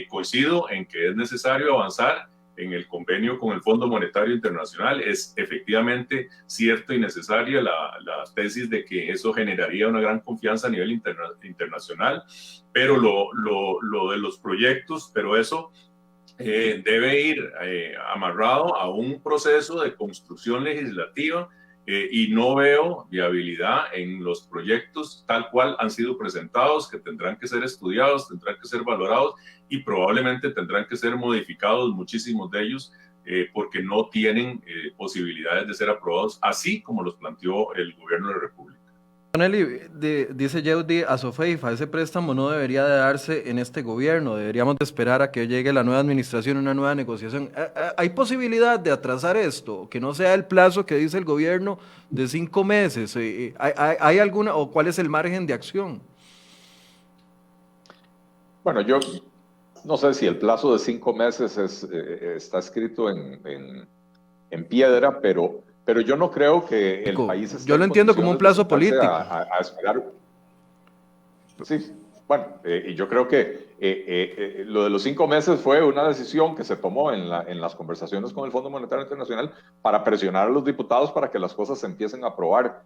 coincido en que es necesario avanzar en el convenio con el Fondo Monetario Internacional. Es efectivamente cierto y necesaria la tesis de que eso generaría una gran confianza a nivel internacional, pero lo de los proyectos, pero eso debe ir amarrado a un proceso de construcción legislativa, y no veo viabilidad en los proyectos tal cual han sido presentados, que tendrán que ser estudiados, tendrán que ser valorados y probablemente tendrán que ser modificados muchísimos de ellos, porque no tienen posibilidades de ser aprobados así como los planteó el gobierno de la República. Don Eli, dice Yeudi Asofeifa, ese préstamo no debería de darse en este gobierno, deberíamos de esperar a que llegue la nueva administración, una nueva negociación. ¿Hay posibilidad de atrasar esto, que no sea el plazo que dice el gobierno de 5 meses? ¿Hay alguna, o cuál es el margen de acción? Bueno, yo no sé si el plazo de 5 meses está escrito en piedra, pero yo no creo que el país esté yo lo entiendo como un plazo político. A esperar. Sí, bueno, y yo creo que lo de los 5 meses fue una decisión que se tomó en las conversaciones con el Fondo Monetario Internacional para presionar a los diputados para que las cosas se empiecen a aprobar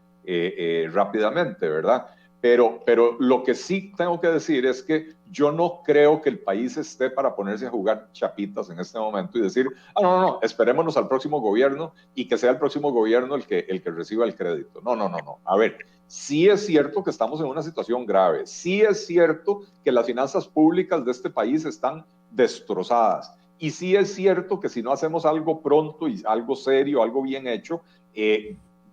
rápidamente, ¿verdad? Pero lo que sí tengo que decir es que yo no creo que el país esté para ponerse a jugar chapitas en este momento y decir, no, esperémonos al próximo gobierno y que sea el próximo gobierno el que reciba el crédito. No. A ver, sí es cierto que estamos en una situación grave, sí es cierto que las finanzas públicas de este país están destrozadas, y sí es cierto que si no hacemos algo pronto y algo serio, algo bien hecho,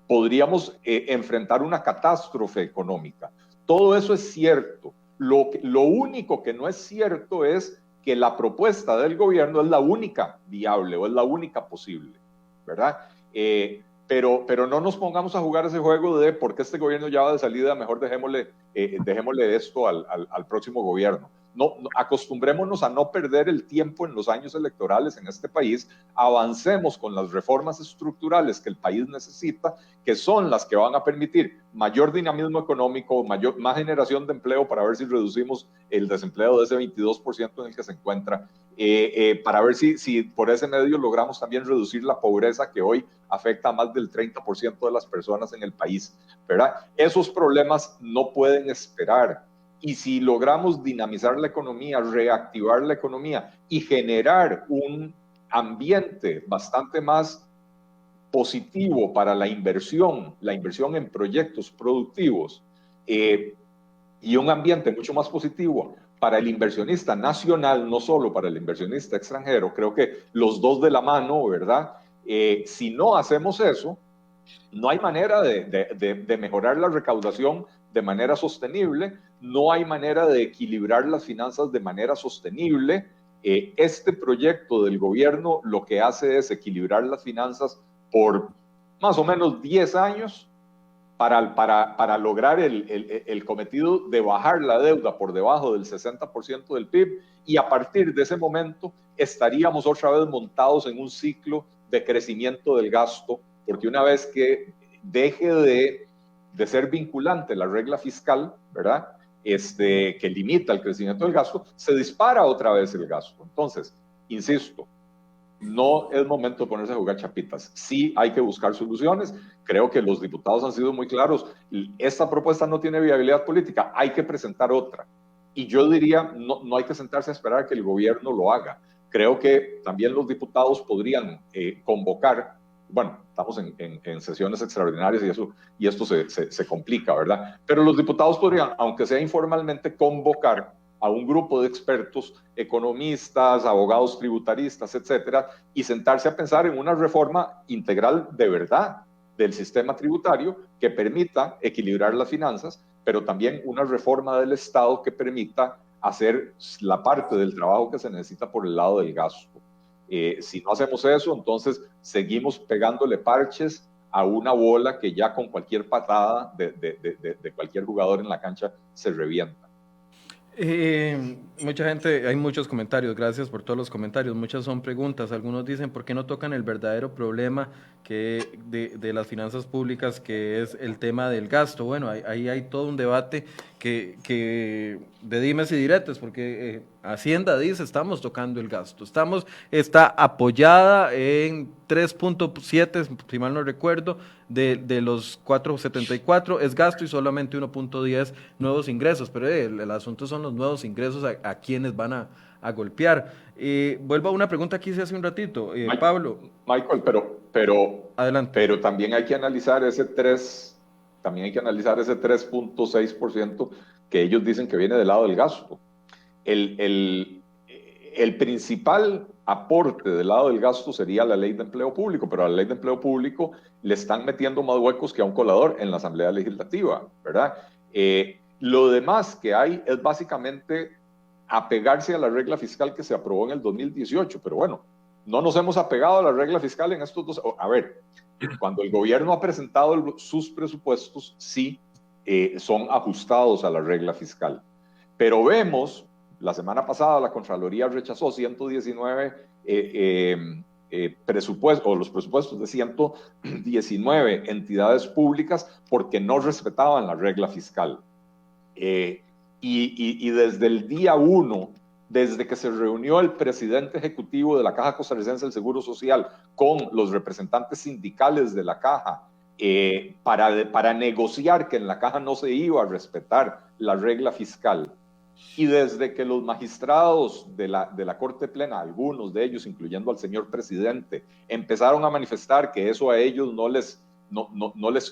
podríamos enfrentar una catástrofe económica. Todo eso es cierto. Lo único que no es cierto es que la propuesta del gobierno es la única viable o es la única posible, ¿verdad? Pero no nos pongamos a jugar ese juego de porque este gobierno ya va de salida, mejor dejémosle esto al próximo gobierno. No, acostumbrémonos a no perder el tiempo en los años electorales en este país, avancemos con las reformas estructurales que el país necesita, que son las que van a permitir mayor dinamismo económico, más generación de empleo para ver si reducimos el desempleo de ese 22% en el que se encuentra, para ver si por ese medio logramos también reducir la pobreza que hoy afecta a más del 30% de las personas en el país, ¿verdad? Esos problemas no pueden esperar. Y si logramos dinamizar la economía, reactivar la economía y generar un ambiente bastante más positivo para la inversión en proyectos productivos, y un ambiente mucho más positivo para el inversionista nacional, no solo para el inversionista extranjero, creo que los dos de la mano, ¿verdad? Si no hacemos eso, no hay manera de mejorar la recaudación de manera sostenible, no hay manera de equilibrar las finanzas de manera sostenible. Este proyecto del gobierno lo que hace es equilibrar las finanzas por más o menos 10 años para lograr el cometido de bajar la deuda por debajo del 60% del PIB, y a partir de ese momento estaríamos otra vez montados en un ciclo de crecimiento del gasto, porque una vez que deje de ser vinculante la regla fiscal, ¿verdad? Que limita el crecimiento del gasto, se dispara otra vez el gasto. Entonces, insisto, no es momento de ponerse a jugar chapitas. Sí hay que buscar soluciones. Creo que los diputados han sido muy claros. Esta propuesta no tiene viabilidad política, hay que presentar otra. Y yo diría, no hay que sentarse a esperar a que el gobierno lo haga. Creo que también los diputados podrían convocar. Bueno, estamos en sesiones extraordinarias y esto se complica, ¿verdad? Pero los diputados podrían, aunque sea informalmente, convocar a un grupo de expertos, economistas, abogados tributaristas, etcétera, y sentarse a pensar en una reforma integral de verdad del sistema tributario que permita equilibrar las finanzas, pero también una reforma del Estado que permita hacer la parte del trabajo que se necesita por el lado del gasto. Si no hacemos eso, entonces seguimos pegándole parches a una bola que ya con cualquier patada de cualquier jugador en la cancha se revienta. Mucha gente, hay muchos comentarios, gracias por todos los comentarios, muchas son preguntas, algunos dicen por qué no tocan el verdadero problema de las finanzas públicas, que es el tema del gasto. Bueno, ahí hay todo un debate que de dimes y diretes, porque Hacienda dice estamos tocando el gasto, está apoyada en 3.7, si mal no recuerdo, de los 474 es gasto y solamente 1.10 nuevos ingresos, pero el asunto son los nuevos ingresos a quienes van a golpear. Vuelvo a una pregunta que hice hace un ratito, Pablo. Michael, adelante. Pero también hay que analizar ese 3.6% que ellos dicen que viene del lado del gasto. El principal aporte del lado del gasto sería la ley de empleo público, pero a la ley de empleo público le están metiendo más huecos que a un colador en la Asamblea Legislativa, ¿verdad? Lo demás que hay es básicamente apegarse a la regla fiscal que se aprobó en el 2018, pero bueno, no nos hemos apegado a la regla fiscal en estos dos. A ver, cuando el gobierno ha presentado sus presupuestos, sí son ajustados a la regla fiscal, pero vemos, la semana pasada la Contraloría rechazó 119 presupuestos, o los presupuestos de 119 entidades públicas porque no respetaban la regla fiscal. Y desde el día 1, desde que se reunió el presidente ejecutivo de la Caja Costarricense del Seguro Social con los representantes sindicales de la Caja para negociar que en la Caja no se iba a respetar la regla fiscal, y desde que los magistrados de la Corte Plena, algunos de ellos, incluyendo al señor presidente, empezaron a manifestar que eso a ellos no les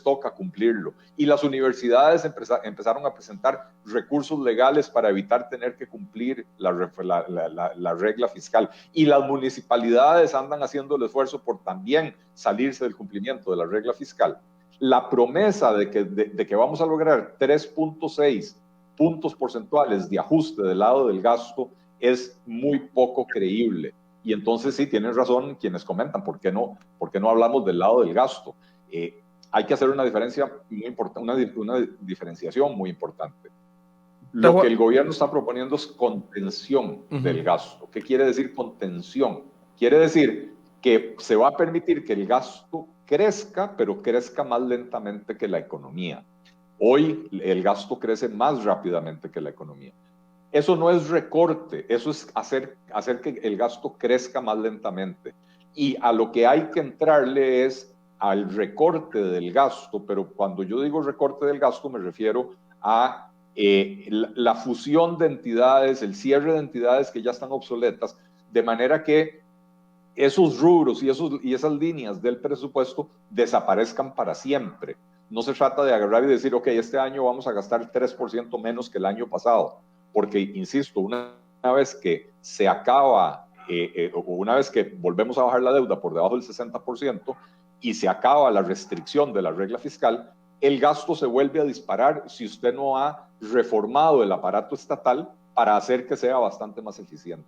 toca cumplirlo, y las universidades empezaron a presentar recursos legales para evitar tener que cumplir la regla fiscal, y las municipalidades andan haciendo el esfuerzo por también salirse del cumplimiento de la regla fiscal. La promesa de que vamos a lograr 3.6 puntos porcentuales de ajuste del lado del gasto es muy poco creíble. Y entonces sí, tienen razón quienes comentan, ¿por qué no hablamos del lado del gasto? Hay que hacer una diferencia muy importante, una diferenciación muy importante. Lo que el gobierno está proponiendo es contención del gasto. ¿Qué quiere decir contención? Quiere decir que se va a permitir que el gasto crezca, pero crezca más lentamente que la economía. Hoy el gasto crece más rápidamente que la economía. Eso no es recorte, eso es hacer que el gasto crezca más lentamente. Y a lo que hay que entrarle es al recorte del gasto, pero cuando yo digo recorte del gasto me refiero a la fusión de entidades, el cierre de entidades que ya están obsoletas, de manera que esos rubros y esas líneas del presupuesto desaparezcan para siempre. No se trata de agarrar y decir, ok, este año vamos a gastar 3% menos que el año pasado, porque, insisto, una vez que se acaba, o una vez que volvemos a bajar la deuda por debajo del 60% y se acaba la restricción de la regla fiscal, el gasto se vuelve a disparar si usted no ha reformado el aparato estatal para hacer que sea bastante más eficiente.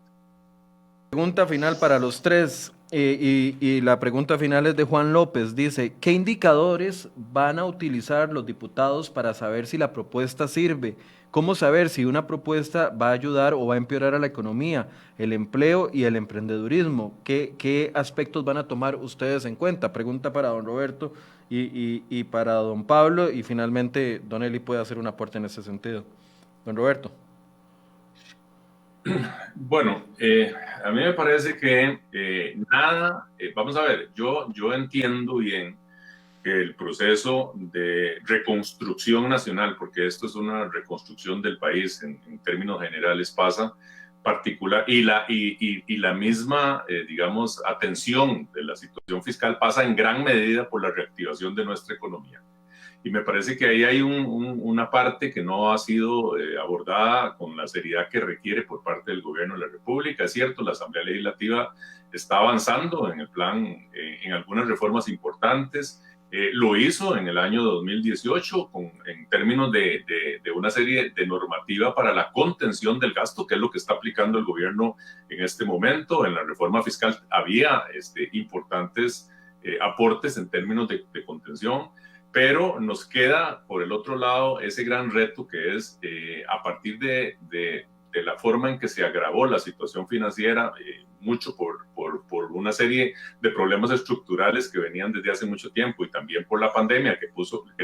Pregunta final para los tres, y la pregunta final es de Juan López. Dice, ¿qué indicadores van a utilizar los diputados para saber si la propuesta sirve? ¿Cómo saber si una propuesta va a ayudar o va a empeorar a la economía, el empleo y el emprendedurismo? ¿Qué aspectos van a tomar ustedes en cuenta? Pregunta para don Roberto y para don Pablo, y finalmente don Eli puede hacer un aporte en ese sentido. Don Roberto. Bueno, a mí me parece que vamos a ver, yo entiendo bien que el proceso de reconstrucción nacional, porque esto es una reconstrucción del país en términos generales, pasa particular, y la misma, digamos, atención de la situación fiscal pasa en gran medida por la reactivación de nuestra economía. Y me parece que ahí hay una parte que no ha sido abordada con la seriedad que requiere por parte del gobierno de la República. Es cierto, la Asamblea Legislativa está avanzando en el plan, en algunas reformas importantes. Lo hizo en el año 2018 en términos de una serie de normativa para la contención del gasto, que es lo que está aplicando el gobierno en este momento. En la reforma fiscal había importantes aportes en términos de contención, pero nos queda por el otro lado ese gran reto que es a partir de la forma en que se agravó la situación financiera, mucho por una serie de problemas estructurales que venían desde hace mucho tiempo y también por la pandemia que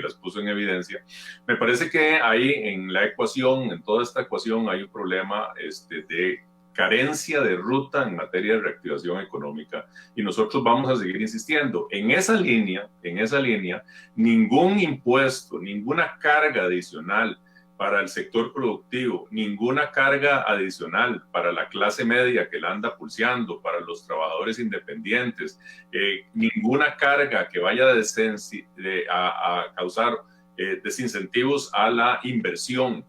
las puso en evidencia. Me parece que ahí en la ecuación, en toda esta ecuación, hay un problema de carencia de ruta en materia de reactivación económica, y nosotros vamos a seguir insistiendo. En esa línea, ningún impuesto, ninguna carga adicional para el sector productivo, ninguna carga adicional para la clase media que la anda pulseando, para los trabajadores independientes, ninguna carga que vaya a causar desincentivos a la inversión,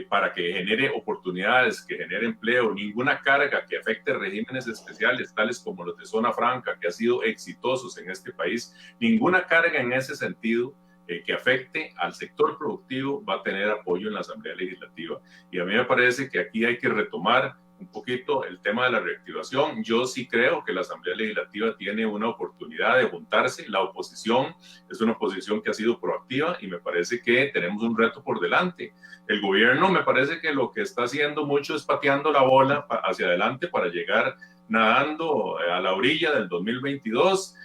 para que genere oportunidades, que genere empleo, ninguna carga que afecte regímenes especiales, tales como los de zona franca, que han sido exitosos en este país, ninguna carga en ese sentido que afecte al sector productivo va a tener apoyo en la Asamblea Legislativa. Y a mí me parece que aquí hay que retomar un poquito el tema de la reactivación. Yo sí creo que la Asamblea Legislativa tiene una oportunidad de juntarse. La oposición es una oposición que ha sido proactiva y me parece que tenemos un reto por delante. El gobierno me parece que lo que está haciendo mucho es pateando la bola hacia adelante para llegar nadando a la orilla del 2022,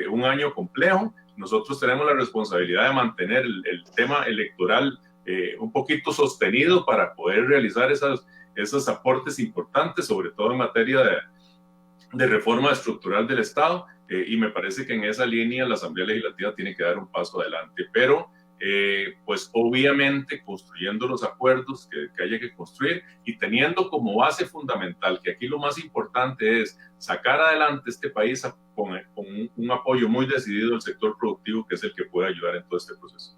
un año complejo. Nosotros tenemos la responsabilidad de mantener el tema electoral un poquito sostenido para poder realizar esos aportes importantes, sobre todo en materia de reforma estructural del Estado, y me parece que en esa línea la Asamblea Legislativa tiene que dar un paso adelante, pero pues obviamente construyendo los acuerdos que haya que construir y teniendo como base fundamental que aquí lo más importante es sacar adelante este país con un apoyo muy decidido del sector productivo, que es el que puede ayudar en todo este proceso.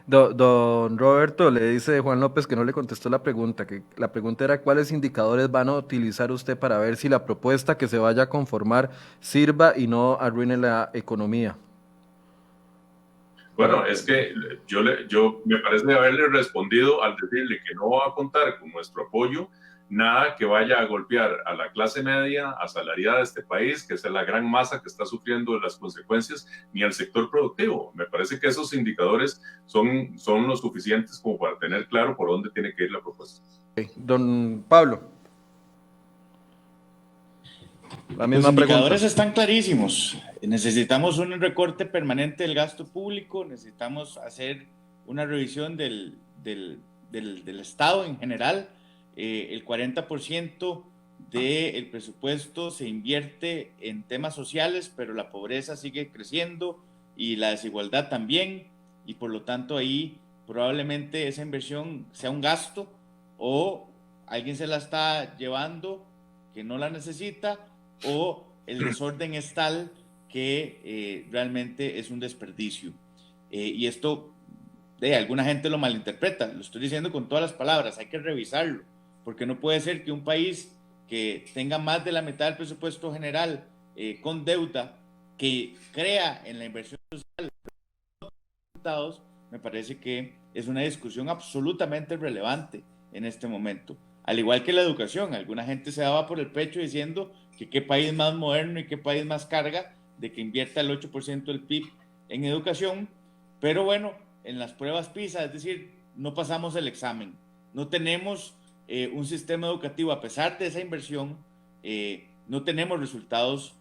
Don Roberto, le dice Juan López que no le contestó la pregunta, que la pregunta era cuáles indicadores van a utilizar usted para ver si la propuesta que se vaya a conformar sirva y no arruine la economía. Bueno, es que yo me parece haberle respondido al decirle que no va a contar con nuestro apoyo, nada que vaya a golpear a la clase media, asalariada de este país, que es la gran masa que está sufriendo las consecuencias, ni al sector productivo. Me parece que esos indicadores son los suficientes como para tener claro por dónde tiene que ir la propuesta. Okay. Don Pablo. La misma Los indicadores están clarísimos. Necesitamos un recorte permanente del gasto público, necesitamos hacer una revisión del Estado en general. El 40% del presupuesto se invierte en temas sociales, pero la pobreza sigue creciendo y la desigualdad también, y por lo tanto ahí probablemente esa inversión sea un gasto o alguien se la está llevando que no la necesita, o el desorden es tal que realmente es un desperdicio. Y esto, alguna gente lo malinterpreta, lo estoy diciendo con todas las palabras, hay que revisarlo, porque no puede ser que un país que tenga más de la mitad del presupuesto general con deuda, que crea en la inversión social, me parece que es una discusión absolutamente relevante en este momento. Al igual que la educación, alguna gente se daba por el pecho diciendo que qué país más moderno y qué país más carga de que invierta el 8% del PIB en educación, pero bueno, en las pruebas PISA, es decir, no pasamos el examen, no tenemos un sistema educativo, a pesar de esa inversión, no tenemos resultados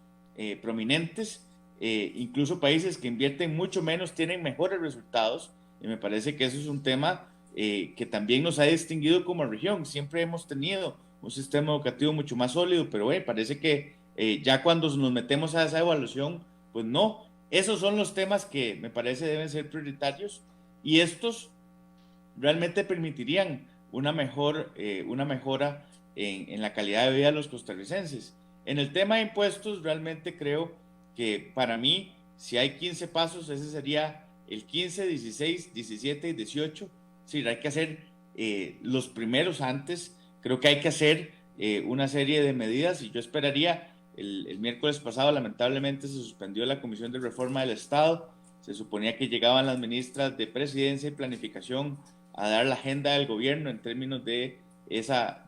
prominentes, incluso países que invierten mucho menos tienen mejores resultados, y me parece que eso es un tema que también nos ha distinguido como región. Siempre hemos tenido un sistema educativo mucho más sólido, pero parece que ya cuando nos metemos a esa evaluación, pues no, esos son los temas que me parece deben ser prioritarios, y estos realmente permitirían una mejora en la calidad de vida de los costarricenses. En el tema de impuestos, realmente creo que para mí, si hay 15 pasos, ese sería el 15, 16, 17 y 18. Sí, hay que hacer los primeros antes. Creo que hay que hacer una serie de medidas, y yo esperaría, el miércoles pasado lamentablemente se suspendió la Comisión de Reforma del Estado, Se suponía que llegaban las ministras de Presidencia y Planificación a dar la agenda del gobierno en términos de esa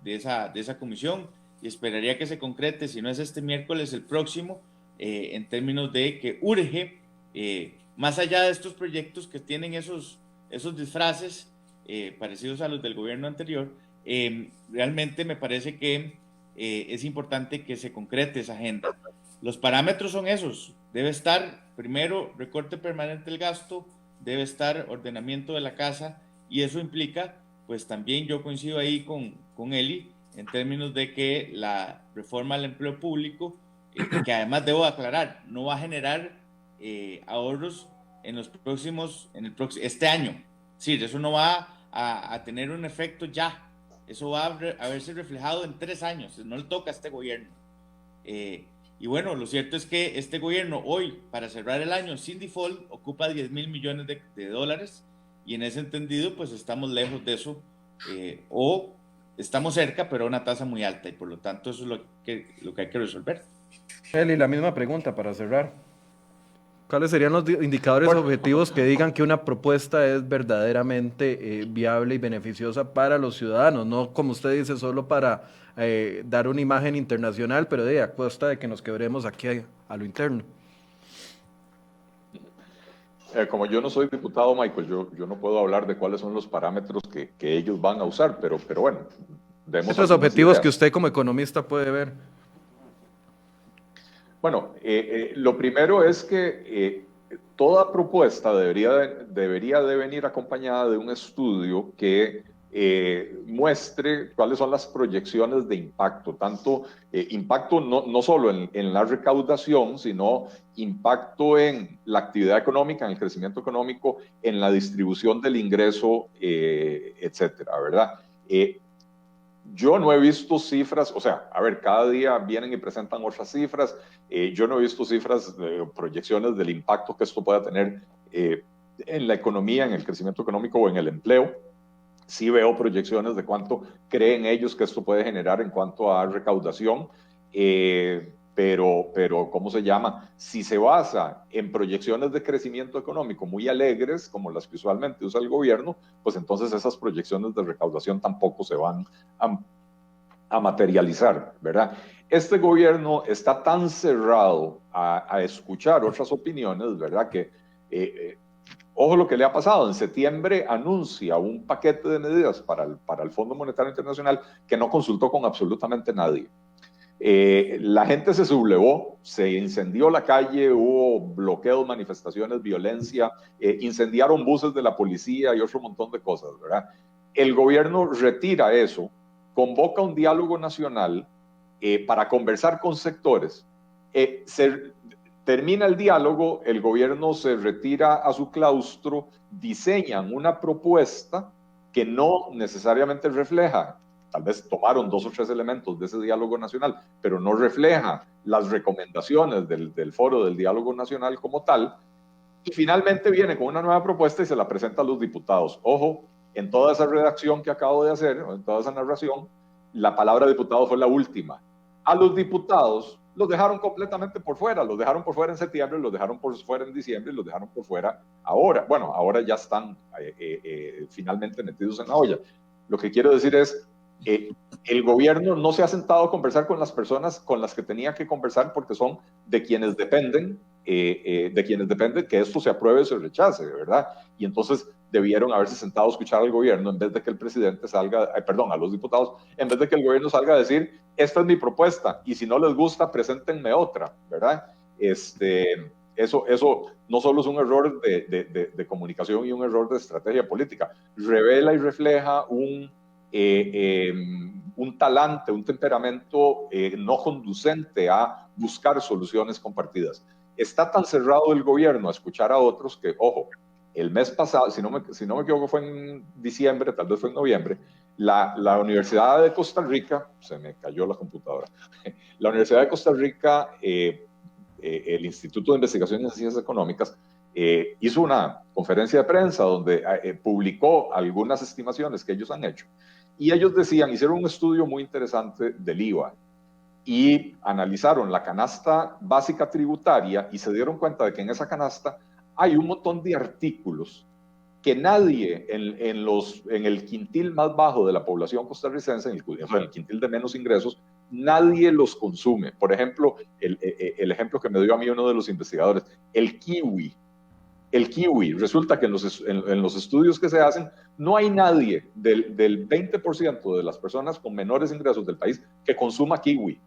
comisión, y esperaría que se concrete, si no es este miércoles, el próximo, en términos de que urge, más allá de estos proyectos que tienen esos disfraces parecidos a los del gobierno anterior, realmente me parece que es importante que se concrete esa agenda. Los parámetros son esos. Debe estar, primero, recorte permanente del gasto, debe estar ordenamiento de la casa, y eso implica, pues también yo coincido ahí con Eli, en términos de que la reforma al empleo público, que además debo aclarar, no va a generar ahorros en los este año. Sí, eso no va a tener un efecto ya. Eso va a verse reflejado en 3 años. No le toca a este gobierno. Y bueno, lo cierto es que este gobierno hoy, para cerrar el año sin default, ocupa 10,000 millones de dólares, y en ese entendido, pues estamos lejos de eso, o estamos cerca, pero a una tasa muy alta, y por lo tanto eso es lo que hay que resolver. Eli, la misma pregunta para cerrar. ¿Cuáles serían los indicadores objetivos que digan que una propuesta es verdaderamente viable y beneficiosa para los ciudadanos? No, como usted dice, solo para dar una imagen internacional, pero a costa de que nos quebremos aquí a lo interno. Como yo no soy diputado, Michael, yo no puedo hablar de cuáles son los parámetros que ellos van a usar, pero bueno. Estos objetivos ideas que usted como economista puede ver. Bueno, lo primero es que toda propuesta debería de venir acompañada de un estudio que muestre cuáles son las proyecciones de impacto, tanto impacto no solo en la recaudación, sino impacto en la actividad económica, en el crecimiento económico, en la distribución del ingreso, etcétera, ¿verdad? Yo no he visto cifras, o sea, a ver, cada día vienen y presentan otras cifras. Yo no he visto cifras, proyecciones del impacto que esto pueda tener en la economía, en el crecimiento económico o en el empleo. Sí veo proyecciones de cuánto creen ellos que esto puede generar en cuanto a recaudación, pero ¿cómo se llama? Si se basa en proyecciones de crecimiento económico muy alegres, como las que usualmente usa el gobierno, pues entonces esas proyecciones de recaudación tampoco se van a materializar, ¿verdad? Este gobierno está tan cerrado a escuchar otras opiniones, ¿verdad? Que, ojo lo que le ha pasado, en septiembre anuncia un paquete de medidas para el Fondo Monetario Internacional que no consultó con absolutamente nadie. La gente se sublevó, se incendió la calle, hubo bloqueos, manifestaciones, violencia, incendiaron buses de la policía y otro montón de cosas, ¿verdad? El gobierno retira eso, convoca un diálogo nacional para conversar con sectores, termina el diálogo, el gobierno se retira a su claustro, diseñan una propuesta que no necesariamente refleja, tal vez tomaron 2 o 3 elementos de ese diálogo nacional, pero no refleja las recomendaciones del foro del diálogo nacional como tal, y finalmente viene con una nueva propuesta y se la presenta a los diputados. Ojo, en toda esa redacción que acabo de hacer, en toda esa narración, la palabra diputado fue la última. A los diputados los dejaron completamente por fuera, los dejaron por fuera en septiembre, los dejaron por fuera en diciembre, los dejaron por fuera ahora. Bueno, ahora ya están finalmente metidos en la olla. Lo que quiero decir es, el gobierno no se ha sentado a conversar con las personas con las que tenía que conversar, porque son de quienes dependen que esto se apruebe o se rechace, ¿verdad? Y entonces debieron haberse sentado a escuchar al gobierno en vez de que el presidente salga, a los diputados, en vez de que el gobierno salga a decir, esta es mi propuesta, y si no les gusta, preséntenme otra, ¿verdad? Eso no solo es un error de comunicación y un error de estrategia política, revela y refleja un talante, un temperamento no conducente a buscar soluciones compartidas. Está tan cerrado el gobierno a escuchar a otros que, ojo, el mes pasado, si no me equivoco fue en diciembre, tal vez fue en noviembre, la Universidad de Costa Rica, se me cayó la computadora, la Universidad de Costa Rica, el Instituto de Investigaciones en Ciencias Económicas, hizo una conferencia de prensa donde publicó algunas estimaciones que ellos han hecho, y ellos hicieron un estudio muy interesante del IVA, y analizaron la canasta básica tributaria y se dieron cuenta de que en esa canasta hay un montón de artículos que nadie en el quintil más bajo de la población costarricense, en el quintil de menos ingresos, nadie los consume. Por ejemplo, el ejemplo que me dio a mí uno de los investigadores, el kiwi. El kiwi, resulta que en los estudios que se hacen, no hay nadie del 20% de las personas con menores ingresos del país que consuma kiwi.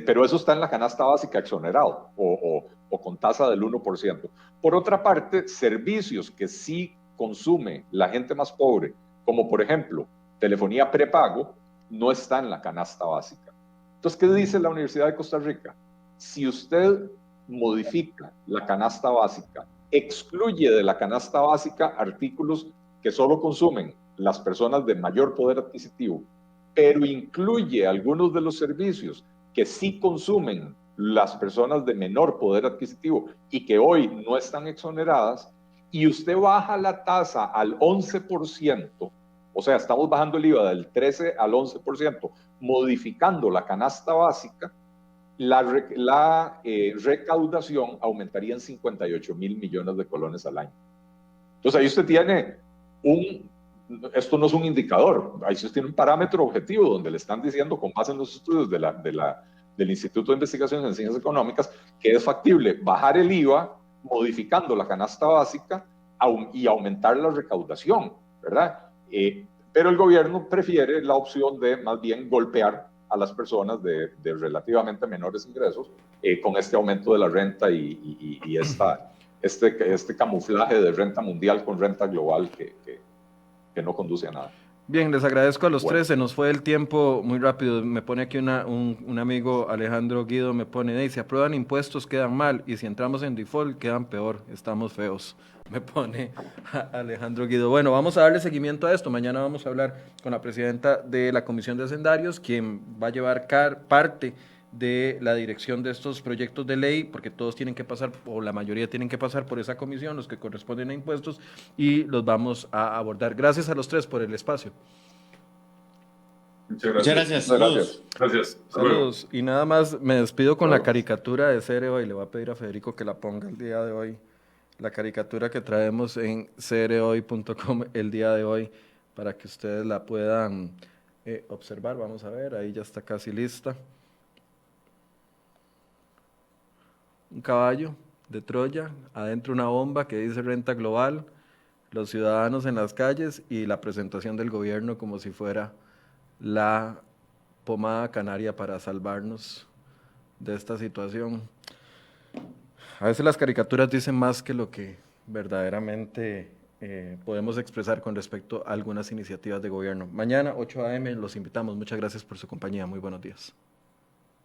Pero eso está en la canasta básica exonerado o con tasa del 1%. Por otra parte, servicios que sí consume la gente más pobre, como por ejemplo telefonía prepago, no está en la canasta básica. Entonces, ¿qué dice la Universidad de Costa Rica? Si usted modifica la canasta básica, excluye de la canasta básica artículos que solo consumen las personas de mayor poder adquisitivo, pero incluye algunos de los servicios que sí consumen las personas de menor poder adquisitivo y que hoy no están exoneradas, y usted baja la tasa al 11%, o sea, estamos bajando el IVA del 13 al 11%, modificando la canasta básica, la recaudación aumentaría en 58,000 millones de colones al año. Entonces ahí usted tiene esto no es un indicador, ahí usted tiene un parámetro objetivo donde le están diciendo, con base en los estudios del Instituto de Investigaciones en Ciencias Económicas, que es factible bajar el IVA modificando la canasta básica y aumentar la recaudación, ¿verdad? Pero el gobierno prefiere la opción de más bien golpear a las personas de relativamente menores ingresos con este aumento de la renta y este camuflaje de renta mundial con renta global que no conduce a nada. Bien, les agradezco a los tres, se nos fue el tiempo muy rápido. Me pone aquí un amigo, Alejandro Guido, me pone, si aprueban impuestos quedan mal y si entramos en default quedan peor, estamos feos. Me pone Alejandro Guido. Bueno, vamos a darle seguimiento a esto. Mañana vamos a hablar con la presidenta de la Comisión de Hacendarios, quien va a llevar parte de la dirección de estos proyectos de ley, porque todos tienen que pasar, o la mayoría tienen que pasar por esa comisión, los que corresponden a impuestos, y los vamos a abordar. Gracias a los tres por el espacio. Muchas gracias. Gracias. Saludos. Y nada más me despido con la caricatura de CR Hoy. Le voy a pedir a Federico que la ponga el día de hoy. La caricatura que traemos en crhoy.com el día de hoy, para que ustedes la puedan observar. Vamos a ver, ahí ya está casi lista. Un caballo de Troya, adentro una bomba que dice renta global, los ciudadanos en las calles y la presentación del gobierno como si fuera la pomada canaria para salvarnos de esta situación. A veces las caricaturas dicen más que lo que verdaderamente podemos expresar con respecto a algunas iniciativas de gobierno. Mañana, 8 a.m., los invitamos. Muchas gracias por su compañía. Muy buenos días.